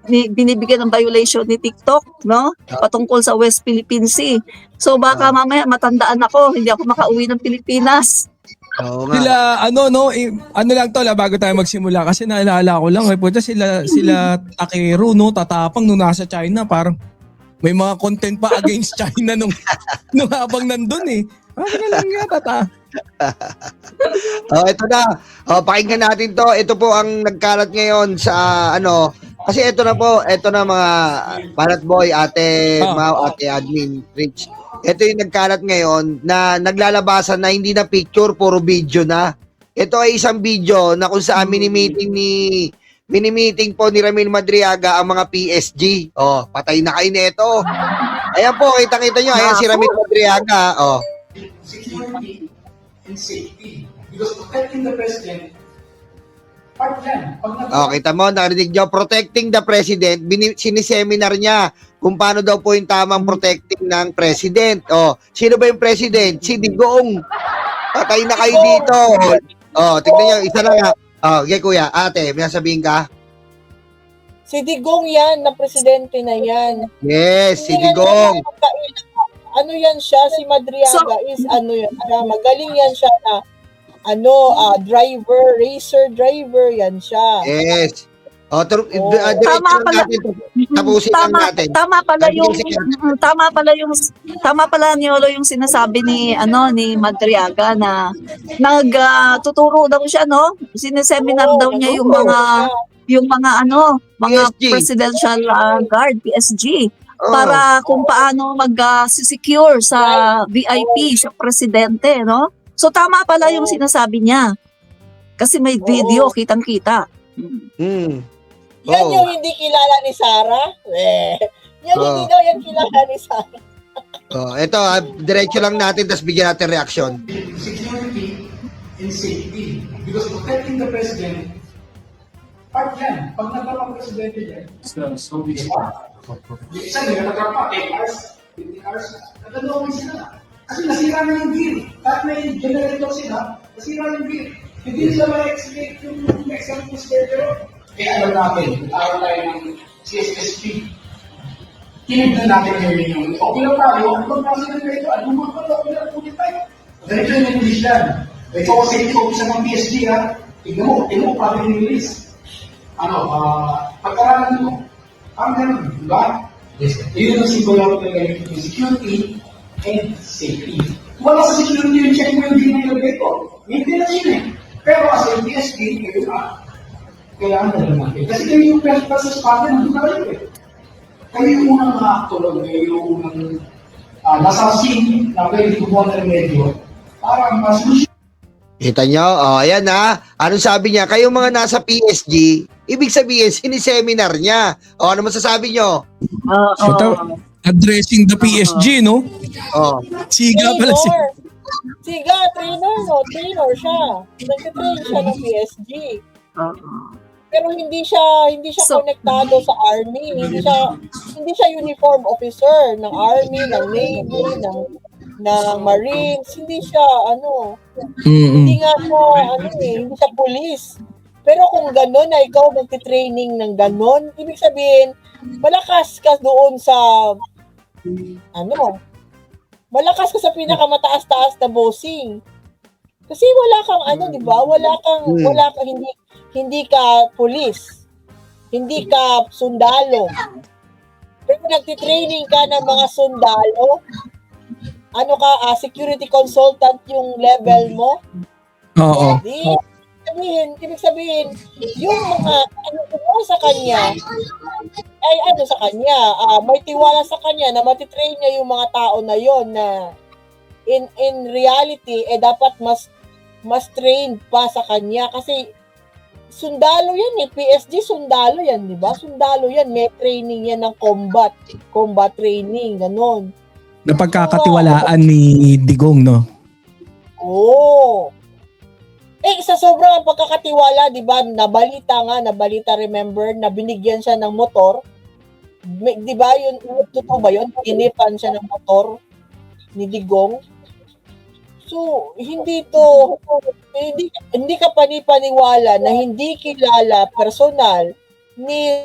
Y: binibigyan ng violation ni TikTok, patungkol sa West Philippine Sea. So baka mamaya matandaan ako, hindi ako makauwi ng Pilipinas.
B: Sila lang to bago tayo magsimula kasi naalala ko lang sila Takeru tatapang nung nasa China, parang may mga content pa against China nung habang nandun eh. Lang yata
U: ito na. Pakinggan natin to. Ito po ang nagkalat ngayon sa kasi ito na mga Banat Boy, Ate Mau, Ate Admin Rich. Ito yung nagkalat ngayon na naglalabasan na hindi na picture, puro video na. Ito ay isang video na kung saan mini-meeting po ni Ramil Madriaga ang mga PSG. Oh, patay na kayo nito. Ayan po, kita-kita nyo. Ayan si Ramil Madriaga. Oh.
C: Security and safety. Because protecting the president, part yan.
U: Kita mo, narinig nyo, protecting the president, siniseminar niya kung paano daw po yung tamang protecting ng president. Sino ba yung president? Si Digong. Patay na kayo dito. Tignan nyo, isa lang nga. Okay, kuya, ate, may sabihin ka?
X: Si Digong yan, na presidente na yan.
U: Yes, si Digong.
X: Ano yan siya, si Madriaga is magaling yan siya na driver, racer driver yan siya.
U: Yes. Tama
Y: pala yung sinasabi ni Madriaga na nagtuturo daw siya, sineseminar daw niya yung mga presidential guard, PSG. Para kung paano mag-secure sa VIP, sa presidente, So tama pala yung sinasabi niya. Kasi may video, kitang-kita.
X: Yan yung hindi kilala ni Sarah. Hindi daw yan kilala ni Sarah.
U: Ito, diretso lang natin, tapos bigyan natin reaction.
C: Security and safety. Because protecting the president, part yan. Pag nagpapang presidente yan, so big part. Isa nila nagkapa, 8 hours, 50 hours, nagkanoon sila. Kasi nasira na yung gear. Kahit may generator sila, nasira yung gear. Hindi nila ma-execute yung example schedule. Kaya alam natin, araw tayo ng CSSP. Kinignan natin yung okay lang tayo, kung nasa na ito, ano mo pa ito, okay lang po tayo. Ganito yung English yan. Ito kasi ito isa ng PSG ha. Tignan mo, parang yung English. Pagkaralan mo. Ang ganun, di ba? Yes. Yun ang simbolo ng security and safety. Wala sa security yung check mo yung ginagawa ito. Hindi na yun eh. Pero as a PSG, kailangan na naman. Kasi kayo yung versus partner, nandun na kayo eh. Kayo yung unang mga aktor, kayo yung unang nasa scene na kayo gumawa ng medyo para mas-solution.
U: Kita nyo? Ayan na. Ano sabi niya? Kayo mga nasa PSG, ibig sabihin, siniseminar niya. Ano masasabi nyo?
B: Addressing the PSG, no? Siga pala siya.
X: Siga, trainer siya. Nag-train siya ng PSG. pero hindi siya konektado sa army, hindi siya uniform officer ng army, ng navy, ng marines, hindi siya hindi nga siya hindi siya police. Pero kung gano'n na ikaw magti-training ng gano'n, ibig sabihin malakas ka doon sa malakas ka sa pinakamataas-taas na bossing. Kasi wala kang di ba? Wala kang hindi ka police. Hindi ka sundalo. Pero nagti-training ka ng mga sundalo. Security consultant yung level mo.
B: Oo.
X: Ibig sabihin, yung mga sa kanya, ay sa kanya, may tiwala sa kanya na matitrain niya yung mga tao na yon na in reality, dapat mas trained pa sa kanya kasi sundalo yan PSG sundalo yan, di ba? Sundalo yan, may training yan ng combat training, ganon.
B: Napagkakatiwalaan ni Digong, no?
X: Oo. Sa sobrang pagkakatiwala, di ba, nabalita, remember, na binigyan siya ng motor. Di ba, totoo ba yun? Inipan siya ng motor ni Digong. So, hindi ka panipaniwala na hindi kilala personal ni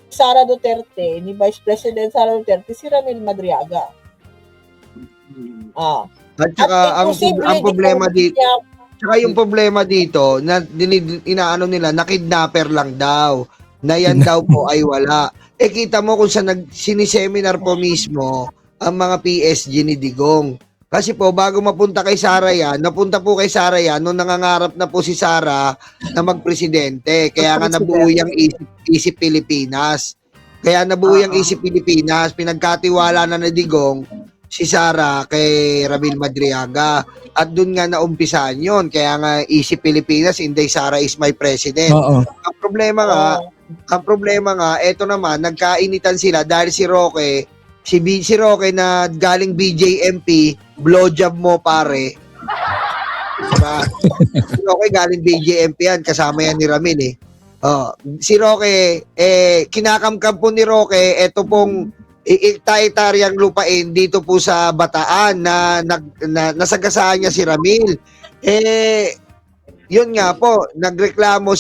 X: Sara Duterte, ni Vice President Sara Duterte, si Ramil Madriaga.
U: At saka, ang problema dito, saka yung problema dito, na inaano nila, na kidnapper lang daw. Na yan daw po ay wala. Kita mo kung siniseminar po mismo ang mga PSG ni Digong. Kasi po, bago mapunta kay Sara yan, napunta po kay Sara yan nung nangangarap na po si Sara na magpresidente. Kaya nga nabuo yung isip Pilipinas. Isip Pilipinas, pinagkatiwala na ni Digong si Sara kay Ramil Madriaga. At doon nga naumpisan yun. Kaya nga isip Pilipinas, hindi Sara is my president. Ang problema nga, eto naman, nagkainitan sila dahil si Roque na galing BJMP, blowjob mo pare. Diba? Si Roque galing BJMP yan, kasama yan ni Ramil si Roque, kinakamkam po ni Roque, eto pong hektaryang lupain dito po sa Bataan na nasagasaan niya si Ramil. Yun nga po, nagreklamo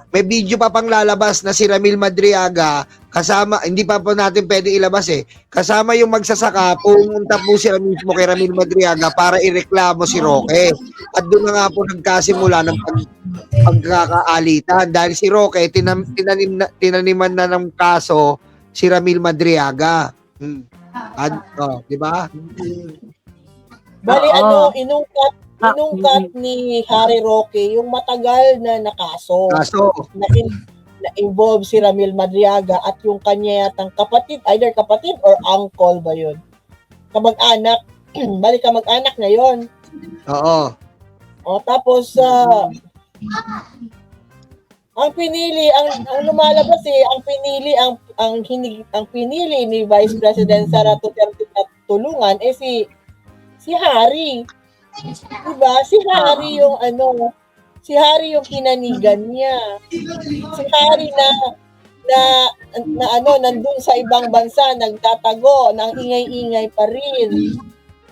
U: may video pa pang lalabas na si Ramil Madriaga kasama, hindi pa po natin pwede ilabas kasama yung magsasaka, pumunta po si mismo kay Ramil Madriaga para ireklamo si Roque. At doon na nga po nagkasimula ng pagkakaalitan dahil si Roque tinaniman na ng kaso si Ramil Madriaga. Di ba?
X: Bali, inungkat ni Harry Roque yung matagal na nakaso. Na involve si Ramil Madriaga at yung kanya yatang kapatid, either kapatid or uncle ba yun? Kamag-anak. Bali, kamag-anak na yun.
U: Oo.
X: Tapos, ang lumalabas ang pinili ni Vice President Sara Duterte at tulungan si Harry. Diba? Si Harry yung pinanigan niya. Si Harry nandun sa ibang bansa, nagtatago, nang ingay-ingay pa rin.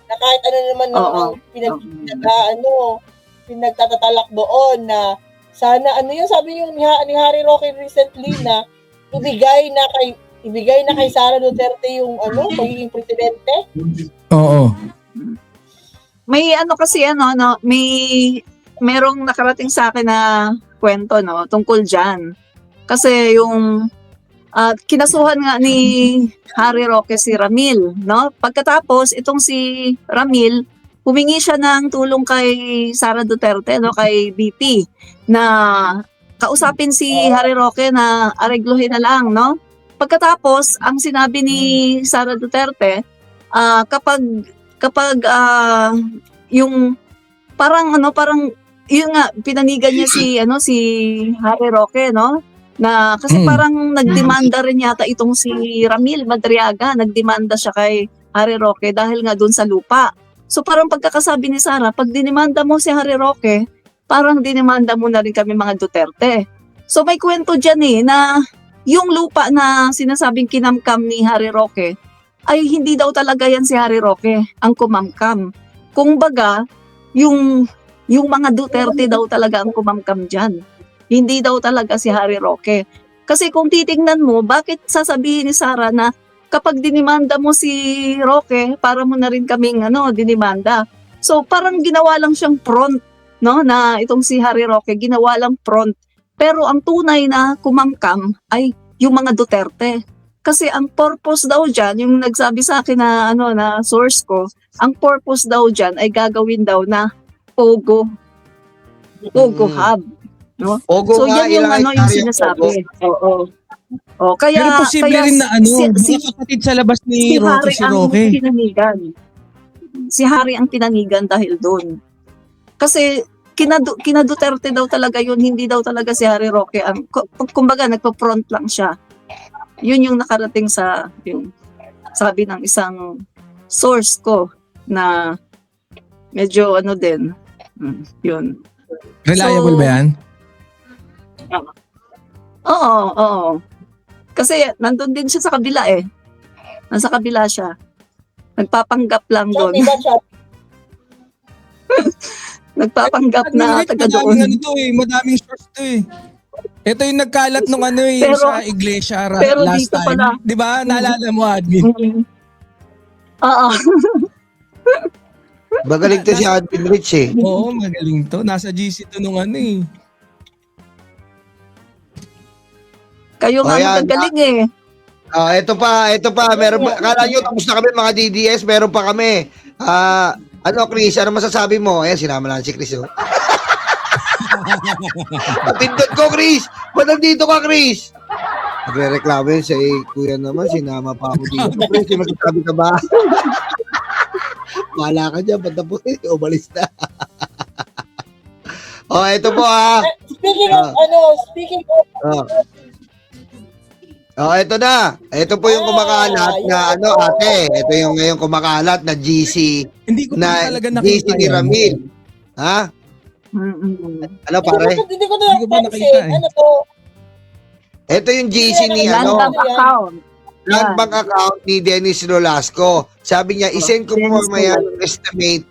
X: Na kahit ano naman ang pinagtatatalak doon na sana sabi yung ni Harry Roque recently na ibigay na kay Sara Duterte yung magiging presidente.
B: Oo.
Y: May merong nakarating sa akin na kwento tungkol diyan. Kasi yung kinasuhan nga ni Harry Roque si Ramil, Pagkatapos itong si Ramil humingi siya ng tulong kay Sara Duterte, kay BP, na kausapin si Harry Roque na aregluhin na lang, Pagkatapos, ang sinabi ni Sara Duterte, kapag yung parang yun nga pinanigan niya si Harry Roque, na kasi parang nagdemanda rin yata itong si Ramil Madriaga, nagdemanda siya kay Harry Roque dahil nga doon sa lupa. So parang pagkakasabi ni Sara, pag dinemanda mo si Harry Roque, parang dinemanda mo na rin kami mga Duterte. So may kwento dyan na yung lupa na sinasabing kinamkam ni Harry Roque, ay hindi daw talaga yan si Harry Roque ang kumamkam. Kung baga, yung mga Duterte daw talaga ang kumamkam dyan. Hindi daw talaga si Harry Roque. Kasi kung titingnan mo, bakit sasabihin ni Sara na kapag dinimanda mo si Roque, para mo na rin kaming dinimanda. So parang ginawa lang siyang front, no, na itong si Harry Roque, ginawa lang front. Pero ang tunay na kumamkam ay yung mga Duterte. Kasi ang purpose daw dyan, yung nagsabi sa akin na, na source ko, ang purpose daw dyan ay gagawin daw na Pogo Hub. No?
U: Pogo
Y: so
U: nga,
Y: yan yung
U: ilang
Y: yung sinasabi. Oo. Oh,
B: Pero posible rin na mga kapatid sa labas ni Roque si Roque.
Y: Ang pinanigan. Si Harry ang pinanigan dahil doon. Kasi kina Duterte daw talaga yun, hindi daw talaga si Harry Roque. Kumbaga, nagpo-front lang siya. Yun yung nakarating sa yung sabi ng isang source ko na medyo din. Yun.
B: Reliable ba yan?
Y: Oo. Kasi nandun din siya sa kabila Nasa kabila siya. Nagpapanggap lang doon. Nagpapanggap na taga doon.
B: Madaming source to Ito yung nagkalat nung sa iglesia
Y: pero
B: last
Y: dito
B: time.
Y: pala.
B: Di ba? Naalala mo, admin?
Y: Oo.
U: Magaling to si Admin Rich
B: Oo, magaling to. Nasa GC to nung
Y: Kayo nga magaling
U: ito pa. Meron pa. Akala nyo, tapos na kami mga DDS. Meron pa kami. Chris, ano masasabi mo? Ayan, sinama lang si Chris. Patindot ko, Chris. Ba't nandito ka, Chris? Nagre-reklamo yun sa kuya naman. Sinama pa ako dito. Chris, masasabi ka ba? Wala ka dyan. Ba't na po? Umalis na. Ito po
X: Speaking of
U: ito na. Ito po yung kumakalat na ate. Ito yung ngayon kumakalat na GC.
B: Hindi ko
U: na
B: talaga
U: GC
B: nakita
U: ni
B: yan.
U: Ramil. Ha? Ano pare?
X: Hindi ko na napansin. Ano to?
U: Ito yung GC ni
Y: Land bank account.
U: Land bank account ni Dennis Nolasco. Sabi niya, isend ko po mamaya yung estimate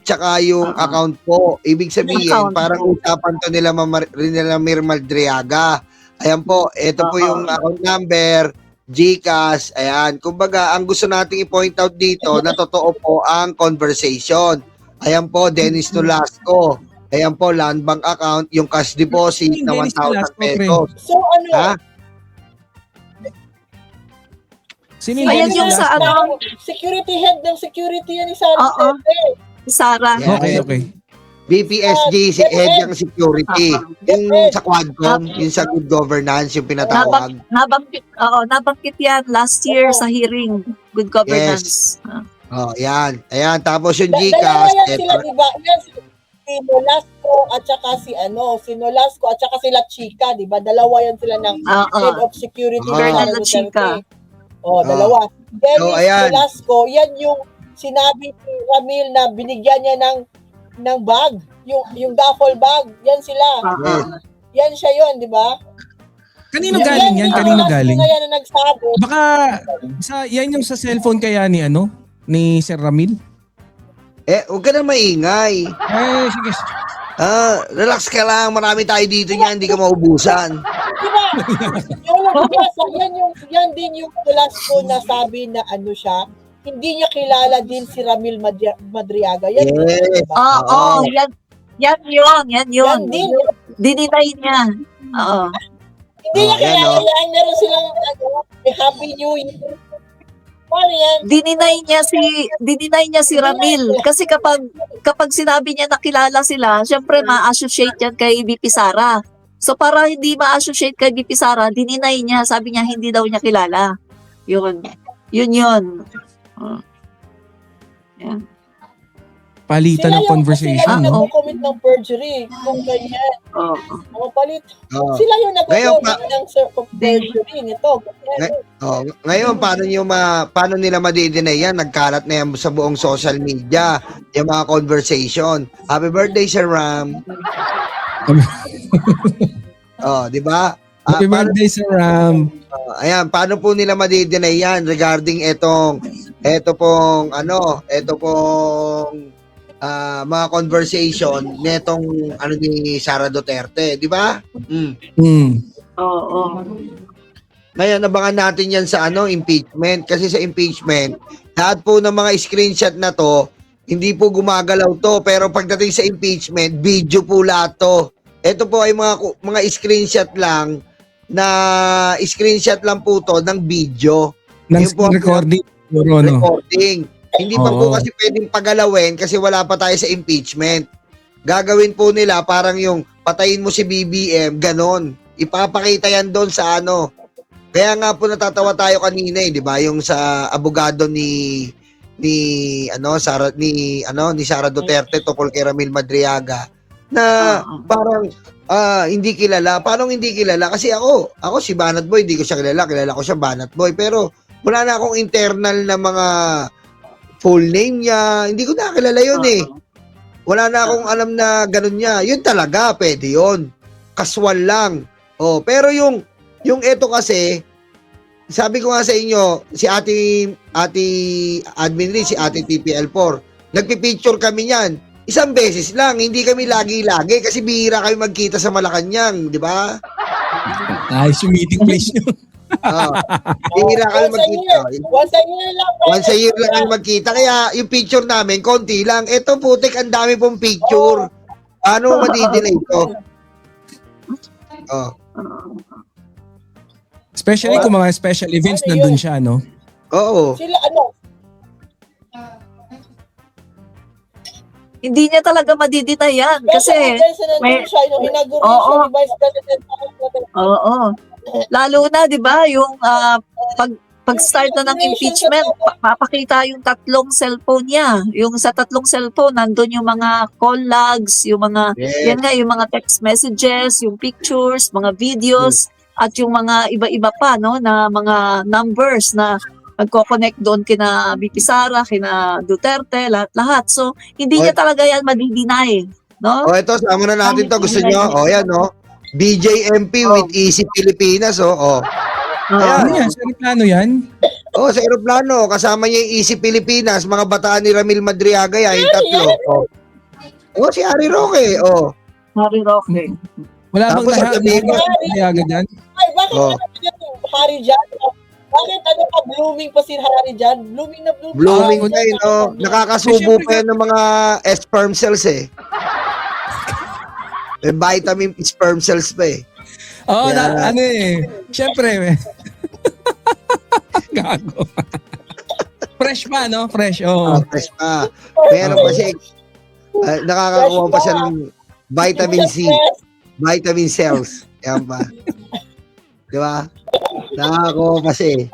U: tsaka yung account po. Ibig sabihin, parang usapan to nila Mir Madriaga. Ayan po, ito po yung account number, GCash, ayan. Kumbaga, ang gusto nating i-point out dito na totoo po ang conversation. Ayan po, Dennis Nolasco. Ayan po, land bank account, yung cash deposit na 1,000 pesos.
X: So ano?
U: Ha?
Y: Ayan yung sa
X: security head ng security yan ni Sara.
Y: Sara.
B: Okay.
U: BPSG, si head ng security. Yung sa Quadcom, yung sa good governance, yung pinatawag.
Y: Nabanggit yan last year sa hearing, good governance.
U: Yan. Ayan, tapos yung
X: Dalawa
U: GCash.
X: yan sila, diba? Yan si Nolasco at saka si Nolasco at saka sila Chica, diba? Dalawa yan sila ng head of security.
Y: Colonel Chica.
X: Dalawa. Dennis
U: ayan.
X: Nolasco, yan yung sinabi ni Ramil na binigyan niya ng bag, yung duffel bag, yan sila. Yan siya yun, di ba?
B: Kanino galing yan? Kanino galing?
X: Yan na nagsabi.
B: Baka yan yung sa cellphone kaya ni Sir Ramil?
U: Huwag ka na maingay.
B: Sige.
U: Relax ka lang, marami tayo dito niyan, hindi ka maubusan.
X: Diba? Yan din yung Nolasco na sabi na siya, hindi niya kilala din si Ramil Madriaga. Yan.
U: Yes.
Y: Oo, yan yun.
X: Din.
Y: Dininay niya. Oo.
X: Hindi niya kilala yan. Meron silang Happy New Year. Paano yan?
Y: Dininay niya si Ramil. Kasi kapag sinabi niya nakilala sila, syempre ma-associate yan kay VP Sara. So para hindi ma-associate kay VP Sara, dininay niya. Sabi niya hindi daw niya kilala. Yun. Yan.
B: Palitan ng conversation.
X: Sila yung nag-commit ng perjury. Kung ganyan. Sila yung nag-commit ng perjury nito.
U: Ngayon, paano nila madi-deny yan? Nagkalat na yan sa buong social media. Yung mga conversation. Happy birthday, Sir Ram. Oh, di ba?
B: Happy birthday, Sir Ram.
U: Ayan, paano po nila madi-deny yan regarding etong mga conversation netong ni Sara Duterte, di ba?
Y: Oo.
U: Ngayon, abangan natin yan sa impeachment. Kasi sa impeachment, lahat po ng mga screenshot na to, hindi po gumagalaw to. Pero pagdating sa impeachment, video po lahat to. Ito po ay mga screenshot lang po to ng video.
B: Ng
U: Yun po ang
B: recording. Siguro, no?
U: recording. Hindi pa po kasi pwedeng pagalawin kasi wala pa tayo sa impeachment. Gagawin po nila parang yung patayin mo si BBM, ganon. Ipapakita yan doon sa Kaya nga po natatawa tayo kanina di ba? Yung sa abogado ni Sara Duterte tungkol kay Ramil Madriaga na parang hindi kilala. Paano hindi kilala? Kasi ako si Banat Boy, hindi ko siya kilala ko siya Banat Boy, pero wala na akong internal na mga full name niya, hindi ko nakilala yun Wala na akong alam na ganun niya. Yun talaga, pwede yun. Kaswal lang. Pero yung eto kasi, sabi ko nga sa inyo, si ate admin rin, si ate TPL4, nagpipicture kami niyan. Isang beses lang, hindi kami lagi-lagi kasi bihira kami magkita sa Malacanang, di ba?
B: Ayos yung meeting place nyo.
U: Bihira kami magkita.
X: Once a year lang
U: kami magkita. Kaya yung picture namin, konti lang. Ito putik, ang dami pong picture. Paano madidelay ito?
B: Especially kung mga special events, nandun siya, no?
U: Oo.
X: Sila
Y: Hindi niya talaga madidinay yan kasi Oo. Lalo na 'di ba yung pag-start na ng impeachment, papakita yung tatlong cellphone niya. Yung sa tatlong cellphone nandun yung mga call logs, yung mga yan nga yung mga text messages, yung pictures, mga videos at yung mga iba-iba pa na mga numbers na nagko-connect doon kina BP Sara, kina Duterte, lahat. So, hindi niya talaga yan madidinay, no?
U: Ito, sama na natin to. Gusto nyo? Yan, BJMP with Easy Pilipinas, Ayan.
B: Ano yan? Sa aeroplano yan?
U: Sa aeroplano. Kasama niya yung Easy Pilipinas, mga bataan ni Ramil Madriaga yan, yung tatlo. Si Harry Roque,
Y: Harry Roque.
B: Wala bang lahat Madriaga dyan?
X: Ay, bakit Harry dyan? Bakit blooming pa si Harry dyan? Blooming na blooming.
U: Blooming na nakakasubo pa yan ng mga sperm cells May vitamin sperm cells pa
B: Siyempre. Gago. Fresh pa, no? Fresh,
U: fresh pa. Meron pa siya, nakakakuha pa siya ng vitamin C. Vitamin cells. Yan pa. Di ba? Nakakakuha pa siya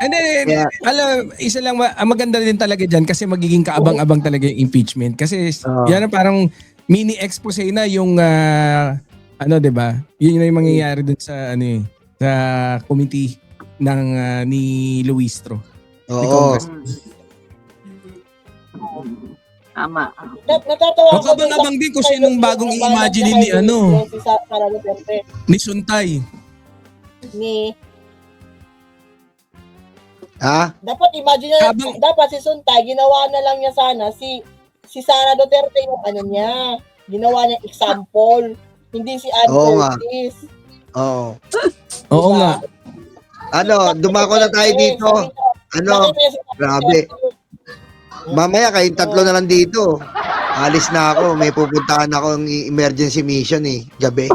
B: isa lang, maganda din talaga dyan kasi magiging kaabang-abang talaga yung impeachment. Kasi yan parang mini expose na yung di ba? Yun yung mangyayari dun sa sa committee ng ni Luistro.
Y: Tama.
X: Natatawa
B: ako abang-abang din kung sinong bagong i-imagine ni ni Suntay.
X: Dapat imagine niya, dapat si Suntay, ginawa na lang niya sana si Sara Duterte yung niya. Ginawa niya example. Hindi si Ann Curtis.
B: Oo nga.
U: Dumako na tayo dito. Grabe. Mamaya kayong tatlo na lang dito. Alis na ako. May pupuntahan ako ng emergency mission gabi.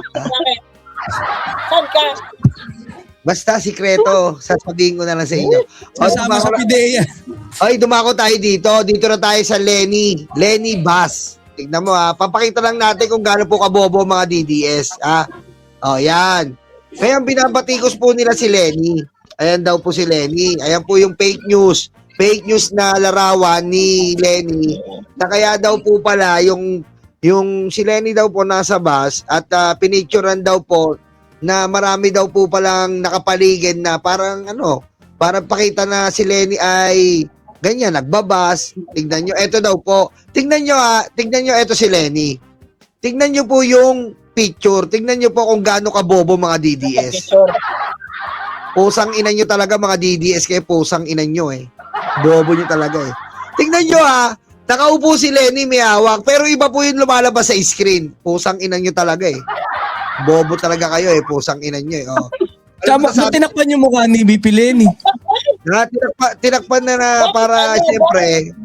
X: Saan ka?
U: Basta sikreto, sasabihin ko na lang sa inyo.
B: Sasama sa PIDEA.
U: Dumako tayo dito. Dito na tayo sa Lenny Bus. Tignan mo papakita lang natin kung gaano po kabobo mga DDS. Yan. Kaya binabatikos po nila si Lenny. Ayan daw po si Lenny. Ayan po yung fake news. Fake news na larawan ni Lenny. Na kaya daw po pala yung si Lenny daw po nasa bus at pinicturean daw po na marami daw po palang nakapaligid na parang parang pakita na si Lenny ay ganyan, nagbabas. Tignan nyo, eto daw po. Tignan nyo ito si Lenny. Tignan nyo po yung picture, tingnan nyo po kung gaano kabobo mga DDS. Pusang ina nyo talaga mga DDS, kaya pusang ina nyo eh. Bobo nyo talaga eh. Tingnan nyo nakaupo si Lenny may hawak, pero iba po yung lumalabas sa screen. Pusang ina nyo talaga eh. Bobo talaga kayo eh, pusang ina nyo eh. Oh.
B: Tama, tinakpan yung mukha ni VP Lenny.
U: Tinakpan na para siyempre.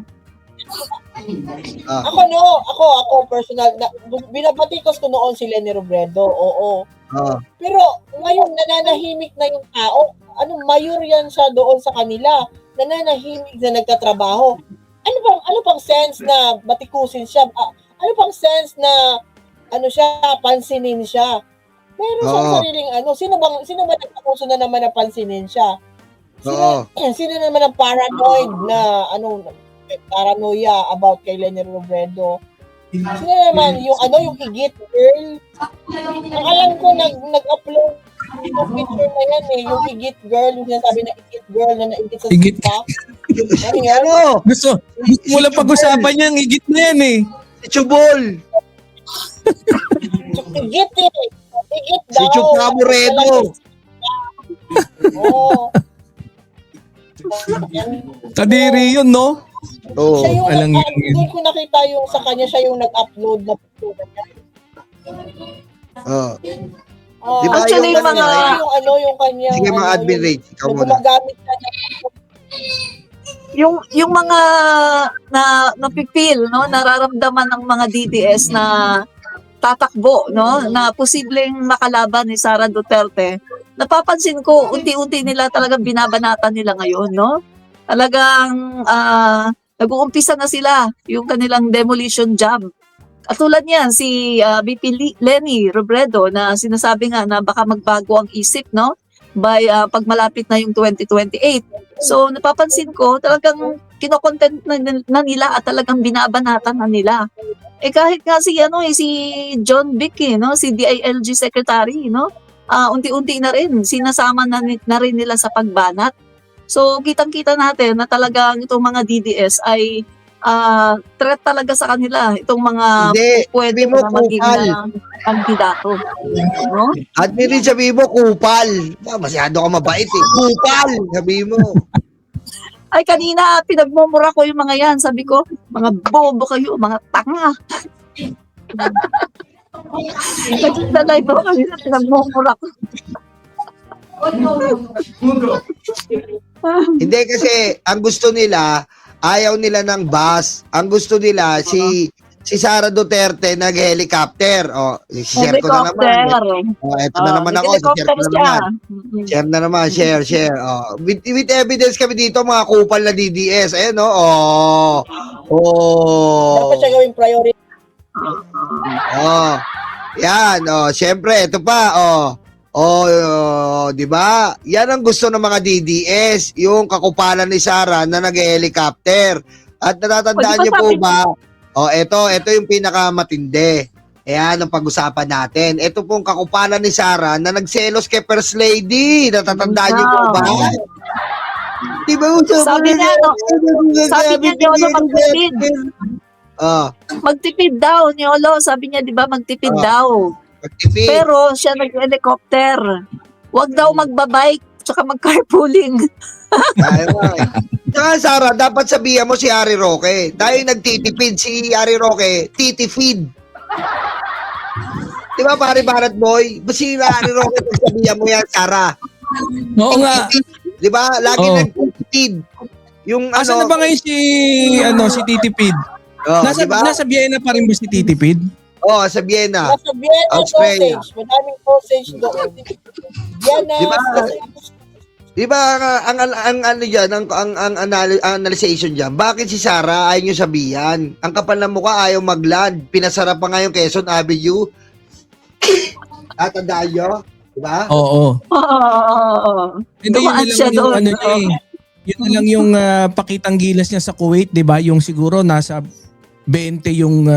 X: Ako personal, binabatikos ko noon si Lenny Robredo, oo. Pero ngayon, nananahimik na yung tao. Mayor yan siya doon sa kanila. Nananahimik na nagtatrabaho. Ano pang sense na batikusin siya? Ano pang sense na pansinin siya? Pero sa sariling sino ba nagtakuso na naman na pansinin siya? Sino naman ang paranoid na paranoia about kay Lenny Robredo? Sino naman yung higit girl? Alam ko nag-upload yung picture na yan eh, yung higit girl, yung sinasabi na higit girl na naigit sa TikTok.
B: Gusto mo lang pag-usapan niya, higit na yan eh.
U: Chubol!
X: Higit eh. Higit daw.
U: Si Chupa Moreno.
X: Oo.
B: Kadiri yun, no?
U: Oo.
X: Siya yung doon ko nakita yung sa kanya, siya yung nag-upload na picture niya.
U: Diba
Y: Actually,
U: yung
X: yung kanya.
U: Sige mga admin rate, ikaw muna.
X: Gumagamit na
Y: yung mga napipil, no, nararamdaman ng mga DDS na tatakbo, no, na posibleng makalaban ni Sara Duterte. Napapansin ko, unti-unti nila talagang binabanatan nila ngayon, no? Talagang nag-uumpisa na sila yung kanilang demolition job. At tulad niyan, si VP Lenny Robredo na sinasabi nga na baka magbago ang isip, no? By pag malapit na yung 2028. So napapansin ko talagang kinokontent na nila at talagang binabanatan na nila. Kahit nga si John Vic, no, si DILG secretary, no, unti-unti na rin sinasama na rin nila sa pagbanat. So kitang-kita natin na talagang itong mga DDS ay threat talaga sa kanila, itong mga pwede na maging kandidato. No?
U: At rin sabi mo, kupal. Masyado ka mabait eh. Kupal! Sabi mo.
Y: Ay, kanina, pinagmumura ko yung mga yan. Sabi ko, mga bobo kayo, mga tanga. Nagsisalay ko kanina, pinagmumura ko.
U: Hindi kasi, ang gusto nila, ayaw nila ng bus. Ang gusto nila, si Sara Duterte nag-helicopter. Share ko na naman. Eto na naman ako. Share ko na naman. Share na naman. Share. With evidence kami dito, mga kupal na DDS. Ayan,
X: dapat siya gawing priority.
U: Yan, syempre, ito pa, di ba? Yan ang gusto ng mga DDS, yung kakupalan ni Sara na nag-helicopter. At natatandaan niyo po ba? Ito yung pinakamatindi. Ayan ang pag-usapan natin. Ito pong kakupalan ni Sara na nagselos kay First Lady. Natatandaan niyo po ba? Di ba?
Y: Sabi niya, magtipid. Magtipid daw, Niolo. Sabi niya, di ba, magtipid daw. Pero siya nag-helicopter. Huwag daw magbabike tsaka mag-carpooling.
U: Saka Sara, dapat sabihan mo si Harry Roque. Dahil nagtitipid si Harry Roque, titipid. Di ba pare Barat Boy? Si Harry Roque, sabihan mo yan, Sara.
B: Oo nga.
U: Di ba? Lagi nagtitipid. Yung
B: Asa na ba ngayon si Titipid? Nasa Vienna pa rin ba si Titipid?
U: Sa Vienna.
X: Nasa Vienna,
U: Australia.
X: sausage. Madaming sausage doon. Vienna,
U: Di ba ang analyzation diyan? Bakit si Sara ayaw niyo sabihan? Ang kapal ng mukha ayaw mag-land. Pinasarap pa nga yung Quezon Avenue. Tatandaan niyo? Di ba?
B: Oo. Hindi yun na lang yung pakitang gilas niya sa Kuwait, 'di ba? Yung siguro nasa 20 yung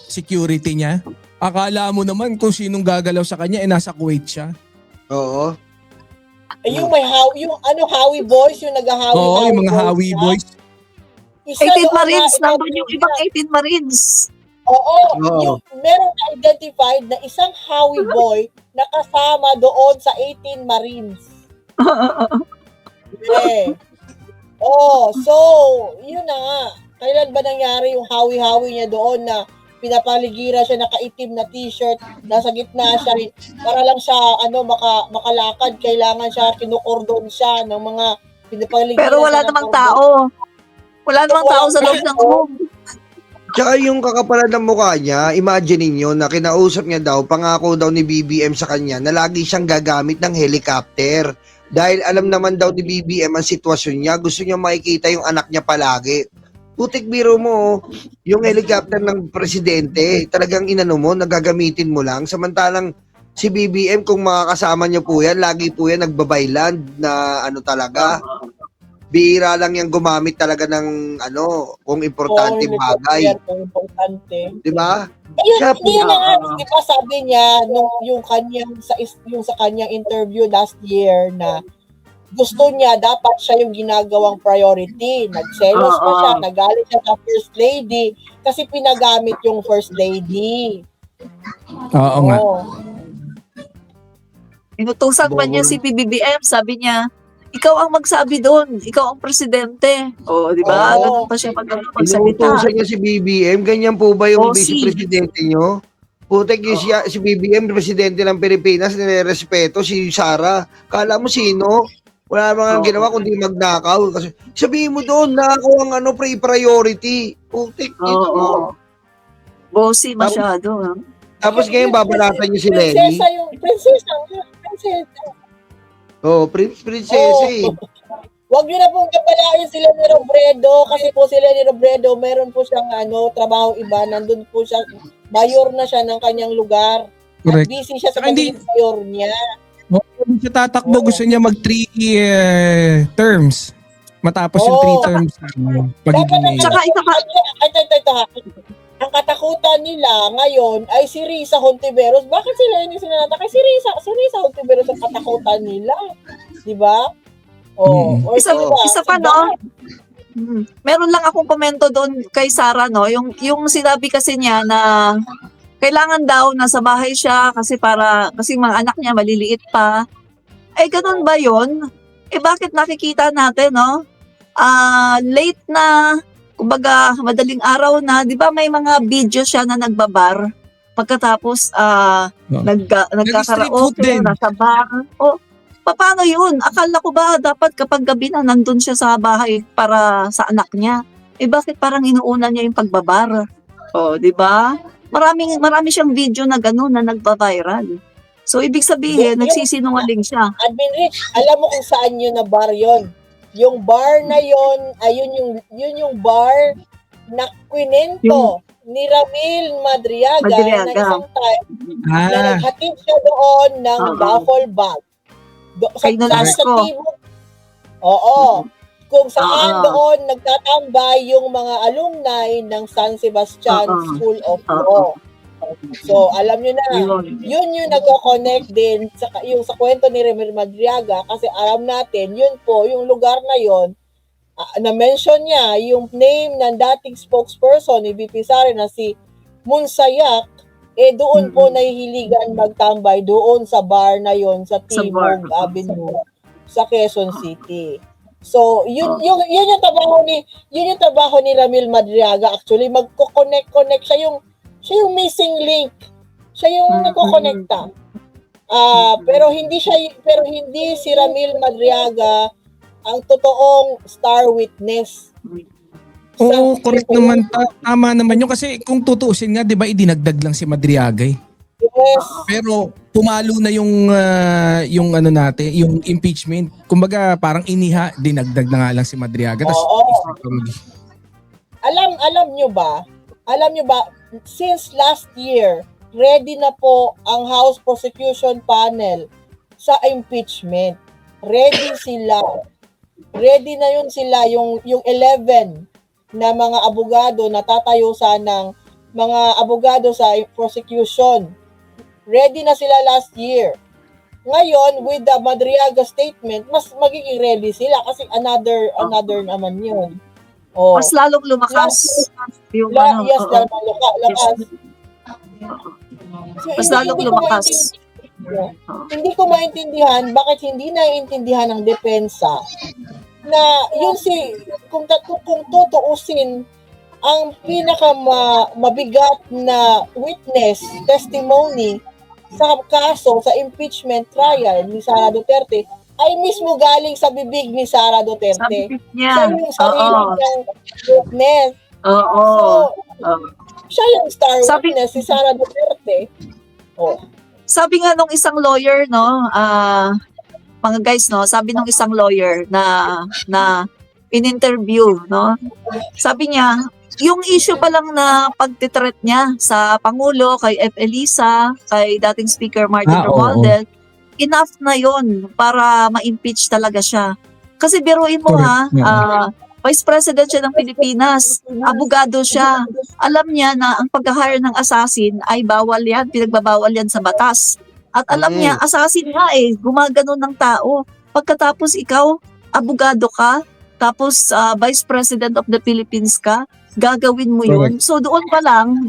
B: security niya. Akala mo naman kung sinong gagalaw sa kanya nasa Kuwait siya.
U: Oo.
X: Yung Howie Boys, yung nag-Howie.
B: Oo, yung mga Howie Boys.
Y: 18 Marines, nandun yung ibang 18 Marines.
U: Oo.
X: Yung merong identified na isang Howie boy na kasama doon sa 18 Marines. So, yun na nga. Kailan ba nangyari yung Howie niya doon na pinapaligira siya nakaitim na t-shirt, nasa gitna siya, para lang siya makalakad, kailangan siya kinukordon siya ng mga pinapaligira.
Y: Pero wala namang tao. Wala namang tao sa loob ng room.
U: Tsaka yung kakapalan ng mukha niya, imagine niyo na kinausap niya daw, pangako daw ni BBM sa kanya na lagi siyang gagamit ng helicopter. Dahil alam naman daw ni BBM ang sitwasyon niya, gusto niya makikita yung anak niya palagi. Putik biro mo, yung helicopter ng presidente, talagang nagagamitin mo lang. Samantalang si BBM, kung makakasama niyo po yan, lagi po yan nagbabayland na talaga. Bihira lang yung gumamit talaga ng kung importante bagay. Di ba?
X: Yun na nga, di ba sabi niya, yung sa kanyang interview last year na gusto niya, dapat siya yung ginagawang priority. Nagselos pa siya, nagalit siya sa First Lady kasi pinagamit yung First Lady.
B: Oo nga.
Y: Inutusan pa niya si PBBM, sabi niya, ikaw ang magsabi doon, ikaw ang presidente. Di ba? Ganun pa siya magsalita.
U: Inuutosan niya si BBM, ganyan po ba yung vice-presidente niyo? Putek yung si BBM, presidente ng Pilipinas, nire-respeto si Sara. Kala mo sino? Wala namang ginawa kundi magnakaw. Kasi sabihin mo doon, nakakuha ang priority. Putik, dito mo.
Y: Bossy masyado.
U: Tapos ngayon babalatan niyo si Lenny.
X: Prinsesa yung prinsesa.
U: Prinsesa eh.
X: Huwag nyo na pong kapalain sila ni Robredo kasi po sila ni Robredo, meron po siyang trabaho iba. Nandun po siya, mayor na siya ng kanyang lugar.
B: Correct.
X: At busy siya sa pagiging mayor niya.
B: Hindi siya tatakbo, gusto niya mag 3 terms. Matapos yung 3 terms. Pagiging mayor.
X: Tsaka ito, ang katakutan nila ngayon ay si Risa Hontiveros. Bakit sila hindi sinanata? Kasi si Risa Hontiveros ang katakutan nila. Di ba?
Y: Isa pa, no? Meron lang akong komento doon kay Sara, no? Yung sinabi kasi niya na kailangan daw nasa bahay siya kasi mga anak niya maliliit pa. Ganun ba yun? Bakit nakikita natin, no? Late na, kumbaga madaling araw na, di ba may mga video siya na nagbabar? Pagkatapos, nagkakaraoke, nasa bar. Paano yun? Akala ko ba dapat kapag gabi na nandun siya sa bahay para sa anak niya? Bakit parang inuuna niya yung pagbabar? Di ba? Marami siyang video na gano'n na nagpa-viral. So, ibig sabihin, nagsisinungaling siya.
X: Admin Rich, alam mo kung saan yun na bar yun? Yung bar na yun, yun yung bar na kwinento ni Ramil Madriaga na isang time na naghatid siya doon ng duffel bag. Sa timog. Kung saan doon nagtatambay yung mga alumni ng San Sebastian School of Law. So, alam nyo na, yun yung nagko-connect din sa kwento ni Ramil Madriaga kasi alam natin, yun po, yung lugar na yun, na-mention niya yung name ng dating spokesperson ni VP Sara na si Munsayak, doon po nahihiligan magtambay doon sa bar na yun sa Timog Avenue sa Quezon City. So, yun yung trabaho ni Ramil Madriaga actually magko-connect siya yung missing link. Siya yung nagko-connecta. Pero hindi si Ramil Madriaga ang totoong star witness.
B: Oo, correct naman. Tama naman yun. Kasi kung tutuusin nga, di ba, idinagdag lang si Madriaga eh.
X: Yes.
B: Pero tumalo na yung impeachment. Kumbaga, parang dinagdag na nga lang si Madriaga.
X: Alam nyo ba, since last year, ready na po ang House Prosecution Panel sa impeachment. Ready na yun sila, yung 11 na mga abogado na tatayo ng mga abogado sa prosecution. Ready na sila last year. Ngayon, with the Madriaga statement, mas magiging ready sila kasi another naman yun. Oh.
Y: Mas lalong lumakas yung
X: Yes,
Y: oo.
X: lakas. So,
Y: Mas lalong lumakas.
X: Hindi ko maintindihan bakit hindi naiintindihan ng depensa na yun kung tutuusin ang mabigat na witness testimony sa kaso sa impeachment trial ni Sara Duterte ay mismo galing sa bibig ni Sara Duterte.
Y: niya.
X: Siya yung sarili
Y: Oo.
X: niyang witness.
Y: Oo.
X: So, siya yung star witness, si Sara Duterte. Oh.
Y: Sabi nga nung isang lawyer, no, mga guys, no, sabi nung isang lawyer na in-interview, no, sabi niya, yung issue pa lang na pagtitreat niya sa Pangulo, kay F. Elisa, kay dating Speaker Martin Romualdez, enough na yon para ma-impeach talaga siya. Kasi biruin mo Vice President siya ng Pilipinas, abogado siya. Alam niya na ang pag-hire ng assassin ay bawal yan, pinagbabawal yan sa batas. At alam niya, assassin nga gumagano ng tao. Pagkatapos ikaw, abogado ka, tapos Vice President of the Philippines ka, gagawin mo yun. So doon pa lang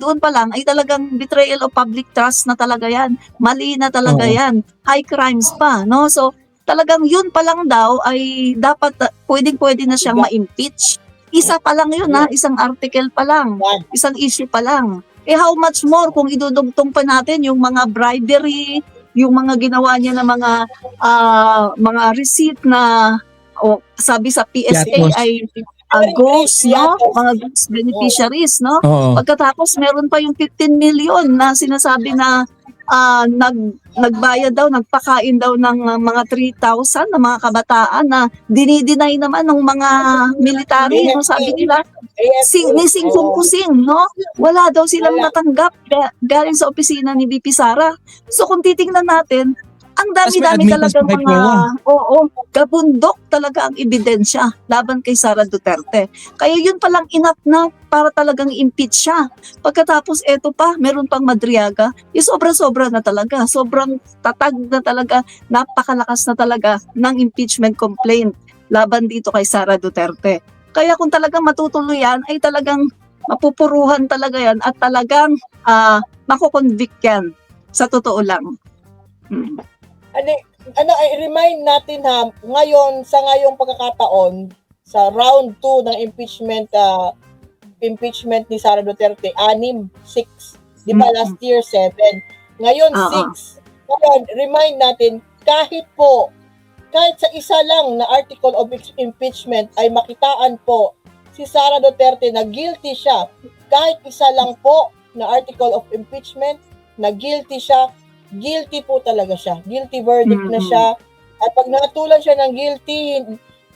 Y: ay talagang betrayal of public trust na talaga yan. Mali na talaga yan. High crimes pa, no? So talagang yun pa lang daw ay dapat pwedeng-pwede na siyang ma-impeach. Isa pa lang yun isang article pa lang, isang issue pa lang. How much more kung idudugtong pa natin yung mga bribery, yung mga ginawa niya na mga receipt na sabi sa PSA ay ghost, no? Mga ghost beneficiaries, no? Pagkatapos meron pa yung 15 million na sinasabi na nagbayad daw, nagpakain daw ng mga 3,000 na mga kabataan na dinideny naman ng mga military, no? Sabi nila, nising kusing, no? Wala daw silang natanggap galing sa opisina ni VP Sara. So kung titingnan natin, ang dami-dami talaga gabundok talaga ang ebidensya laban kay Sara Duterte. Kaya yun palang enough na para talagang impeach siya. Pagkatapos eto pa, meron pang Madriaga, sobra-sobra na talaga. Sobrang tatag na talaga, napakalakas na talaga ng impeachment complaint laban dito kay Sara Duterte. Kaya kung talagang matutuloy yan, ay talagang mapupuruhan talaga yan at talagang makukonvict yan. Sa totoo lang.
X: I-remind natin sa ngayong pagkakataon, sa round 2 ng impeachment ni Sara Duterte, 6. Di ba last year 7? Ngayon 6. Ngayon, remind natin, kahit sa isa lang na article of impeachment ay makitaan po si Sara Duterte na guilty siya. Kahit isa lang po na article of impeachment na guilty siya, guilty po talaga siya. Guilty verdict na siya. At pag natulan siya ng guilty,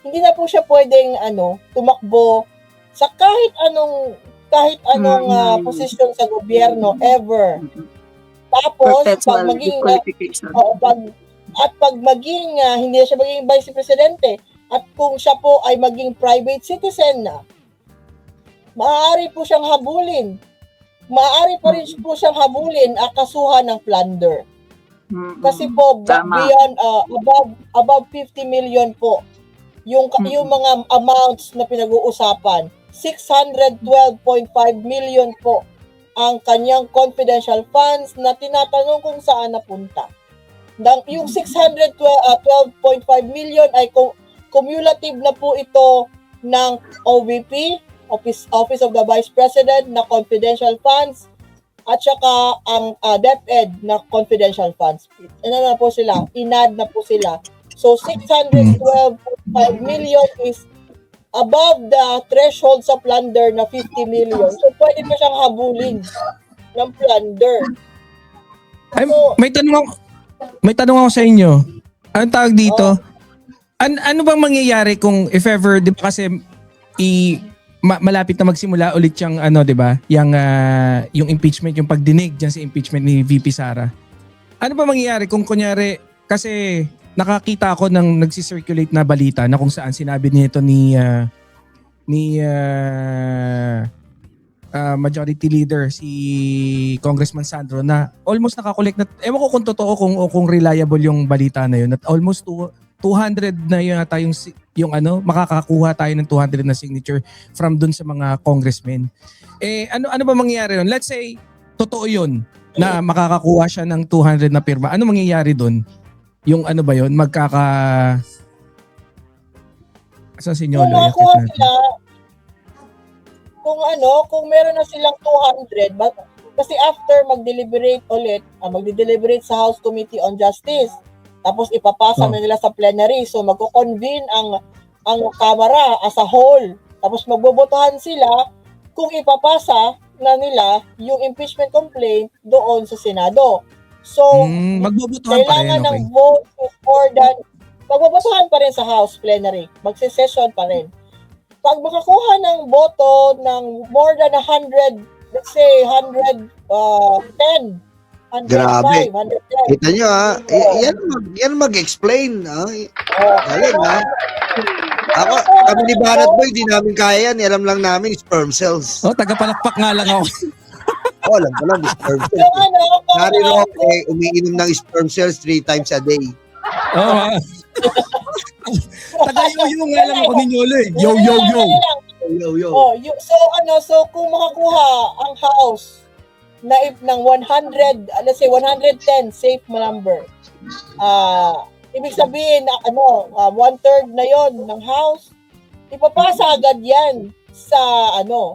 X: hindi na po siya pwedeng tumakbo sa kahit anong posisyon sa gobyerno ever. Tapos pag maging hindi siya maging vice presidente at kung siya po ay maging private citizen na, maaari po siyang habulin. Maaari pa rin po siyang habulin kasuhan ng plunder. Kasi po beyond above 50 million po yung mga amounts na pinag-uusapan. 612.5 million po ang kanyang confidential funds na tinatanong kung saan napunta. Yung 612.5 million ay cumulative na po ito ng OVP, Office of the Vice President, na confidential funds at saka ang DepEd na confidential funds. Na po sila, inad na po sila. So 612.5 million is above the threshold sa plunder na 50 million. So pwede pa siyang habulin ng plunder.
B: May tanong ako sa inyo. Anong tawag dito? Ano bang mangyayari kung if ever, di ba kasi malapit na magsimula ulit yung di ba? Yung impeachment, yung pagdinig diyan sa impeachment ni VP Sara. Ano ba mangyayari kung kunyari kasi nakakita ako ng nagsi-circulate na balita na kung saan sinabi nito ni majority leader si Congressman Sandro na almost nakakolekt na, ewan ko kung totoo kung reliable yung balita na yun, at almost 200 na yata yung makakakuha tayo ng 200 na signature from dun sa mga congressmen. Ano ba mangyayari doon? Let's say totoo 'yun na makakakuha siya ng 200 na pirma. Ano mangyayari doon? Yung ano ba 'yun? Asan si Nyolo?
X: Kung makuha sila, kung meron na silang 200, kasi after mag-deliberate ulit, magdi-deliberate sa House Committee on Justice, tapos ipapasa na nila sa plenary, so magko-convene ang Kamara as a whole, tapos magbobotohan sila kung ipapasa na nila yung impeachment complaint doon sa Senado. So,
B: magbobotohan pa rin,
X: kailangan ng
B: okay.
X: vote is more than, magbobotohan pa rin sa House plenary, magse-session pa rin. Pag makakuha ng boto ng more than 100, let's say 110, 105,
U: Grabe.
X: 110.
U: Kita nyo yan mag-explain. Galing kami ni Banat Boy, di namin kaya yan. Alam lang namin, sperm cells.
B: Tagapalakpak nga lang ako.
U: Alam ko lang, sperm cells. Nari Roque, umiinom ng sperm cells 3 times a day.
B: Taga-yo-yo nga lang ako ni Nyolo eh. Yo.
X: So kung makakuha ang House ng 100, let's say 110 safe number. Ibig sabihin na 1/3 na 'yon ng House, ipapasa agad 'yan sa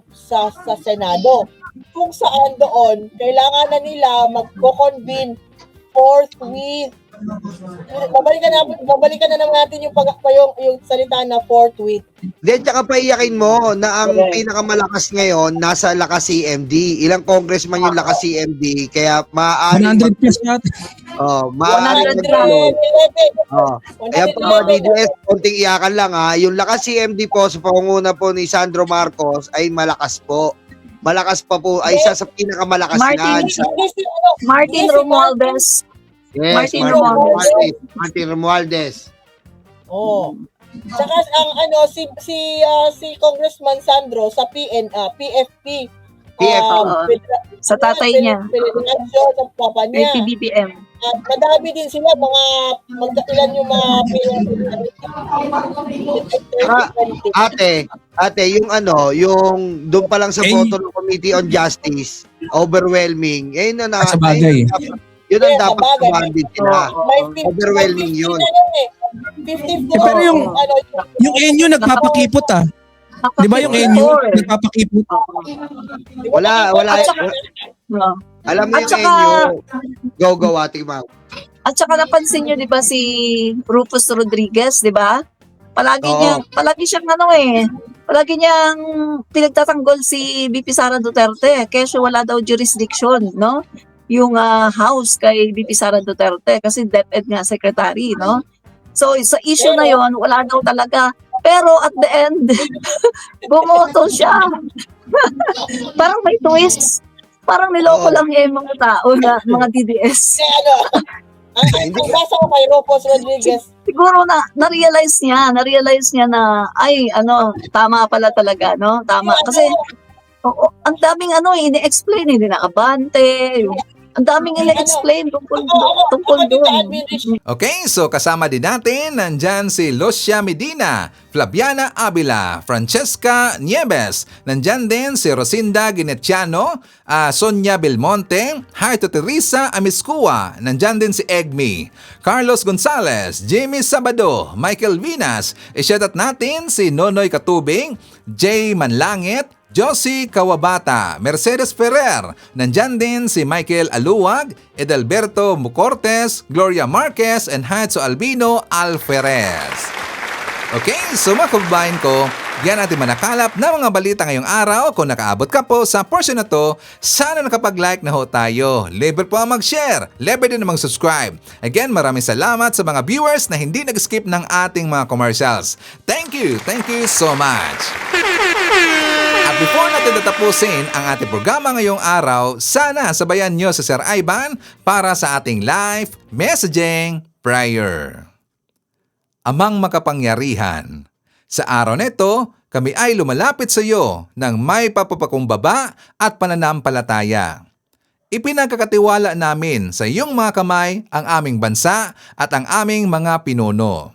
X: sa Senado. Kung saan doon kailangan na nila magko-convene forthwith. Babalikan na naman natin yung salita na forthwith.
U: Then, tsaka paiyakin mo na ang pinakamalakas ngayon nasa lakas CMD. Ilang congressman yung lakas CMD, kaya maaari
B: 100 plus natin.
U: maaari
X: 100.
U: Kaya po mga DDS, konting iyakan lang yung lakas CMD po sa pangunguna po ni Sandro Marcos ay malakas po. Malakas pa po, ay isa sa pinakamalakas
Y: Martin Romualdez.
U: Yes, Martin Romualdez.
X: Saka ang si Congressman Sandro sa PFP.
Y: Sa tatay niya.
X: Federasyon ng papa niya.
Y: PBBM.
X: At madami din sila, magkailan yung mga
U: Ate, yung doon pa lang sa photo ng Committee on Justice, overwhelming. Yun na
B: sa bagay.
U: Yun ang dapat kumandid sila. Overwhelming yun.
X: 54.
B: Pero yung Enyo nagpapakipot Di ba yung Enyo nagpapakipot?
U: Wala. Alam mo yung Enyo. Go, Ate Mau.
Y: At saka napansin nyo, di ba, si Rufus Rodriguez, di ba? Palagi niyang pinagtatanggol si VP Sara Duterte kasi wala daw jurisdiction, no? Yung House kay VP Sara Duterte kasi DepEd nga secretary, no? So sa issue na yon wala daw talaga. Pero at the end, bumoto siya. Parang may twist. Parang niloko lang yung mga tao na mga DDS.
X: Ang basa ko kay Rufus Rodriguez.
Y: Siguro na-realize niya na tama pala talaga, no? Tama kasi ang daming ini-explain, hindi nakabante, ang daming ini-explain tungkol doon.
A: Okay, so kasama din natin, nandyan si Lucia Medina, Flaviana Avila, Francesca Nieves, nandyan din si Rosinda Ginetiano, Sonia Belmonte, Haito Teresa Amiscua, nandyan din si Egmi, Carlos Gonzalez, Jimmy Sabado, Michael Vinas, isyatat natin si Nonoy Katubing, Jay Manlangit, Josie Kawabata, Mercedes Ferrer, nandyan din si Michael Aluwag, Edelberto Mucortes, Gloria Marquez, and Haitso Albino Alferez. Okay, so mga kababayan ko, yan natin manakalap na mga balita ngayong araw. Kung nakaabot ka po sa portion na to, sana nakapag-like na ho tayo. Libre po ang mag-share, libre din namang subscribe. Again, maraming salamat sa mga viewers na hindi nag-skip ng ating mga commercials. Thank you so much. At before natin tatapusin ang ating programa ngayong araw, sana sabayan nyo sa Sir Ivan para sa ating live messaging prayer. Amang makapangyarihan, sa araw nito, kami ay lumalapit sa iyo ng may papapakumbaba at pananampalataya. Ipinagkakatiwala namin sa iyong mga kamay ang aming bansa at ang aming mga pinuno.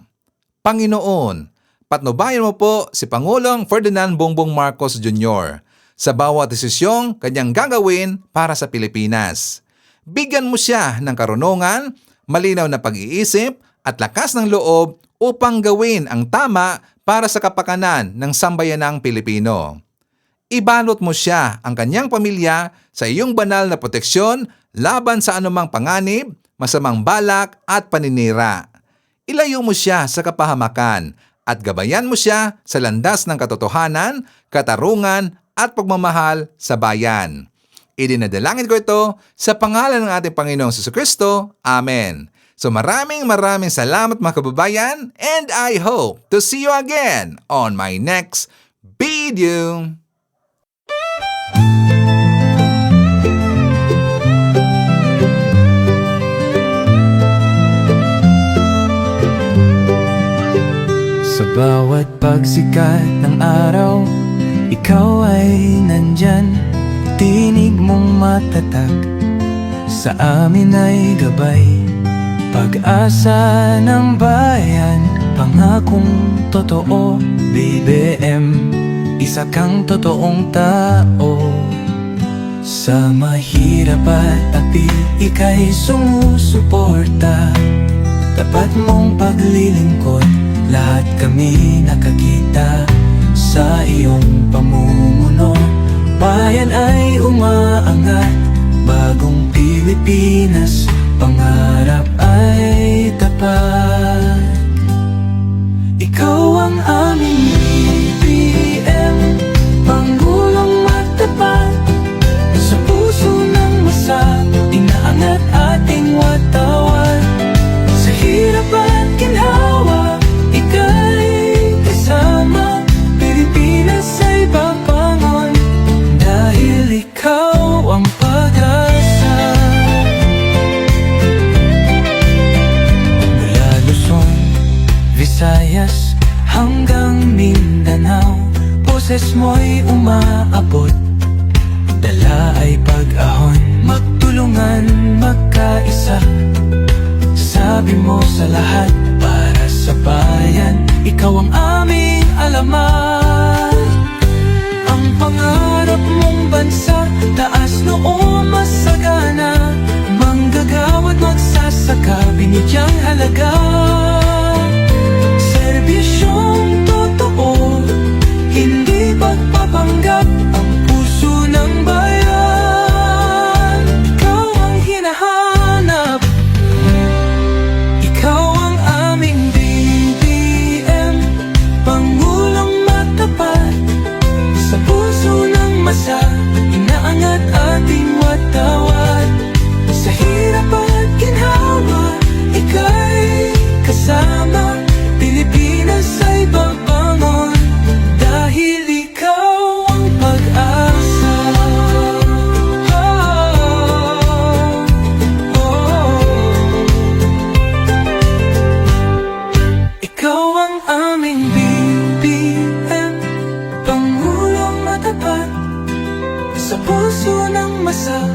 A: Panginoon, patnubayan mo po si Pangulong Ferdinand Bongbong Marcos Jr. sa bawat desisyong kanyang gagawin para sa Pilipinas. Bigyan mo siya ng karunungan, malinaw na pag-iisip at lakas ng loob upang gawin ang tama para sa kapakanan ng sambayanang Pilipino. Ibalot mo siya ang kanyang pamilya sa iyong banal na proteksyon laban sa anumang panganib, masamang balak at paninira. Ilayo mo siya sa kapahamakan at gabayan mo siya sa landas ng katotohanan, katarungan at pagmamahal sa bayan. Idinadalangin ko ito sa pangalan ng ating Panginoong Jesucristo. Amen. So maraming salamat mga kababayan, and I hope to see you again on my next video.
D: Sa bawat pagsikat ng araw, ikaw ay nandyan. Tinig mong matatag, sa amin ay gabay. Pag-asa ng bayan, pangakong totoo. BBM, isa kang totoong tao. Sa mahirap at api, ika'y sumusuporta. Tapat mong paglilingkod, lahat kami nakakita sa iyong pamumuno. Bayan ay umaangat, bagong Pilipinas, pangarap ay tapat. Ikaw ang aming BBM, Pangulong matapat. Sa puso ng masa, inaangat ating watawat. Sa hirap at ginhawa, ika'y kasama. Pilipinas ay babangon, dahil ikaw ang pag-asa. Mula Luzon, Visayas hanggang Mindanao, boses mo'y umaabot, dala ay pag-ahon. Magtulungan, magkaisa, sabi mo sa lahat, para sa bayan, ikaw ang aming alamat. Ang pangarap mong bansa, taas noo masagana, manggagawad magsasaka, binigyang halaga. Serbisyong totoo, hindi pagpapanggap, ang puso ng bayan. Ikaw ang hinahanap, ikaw ang aming BBM, Pangulong matapat. Sa puso ng masa, inaangat ating watawat. Sa hirap at ginhawa, ika'y kasama. Pilipinas ay babangon, dahil ikaw ang pag-asa. Ikaw ang aming BBM, Pangulong matapat. Sa puso ng masa,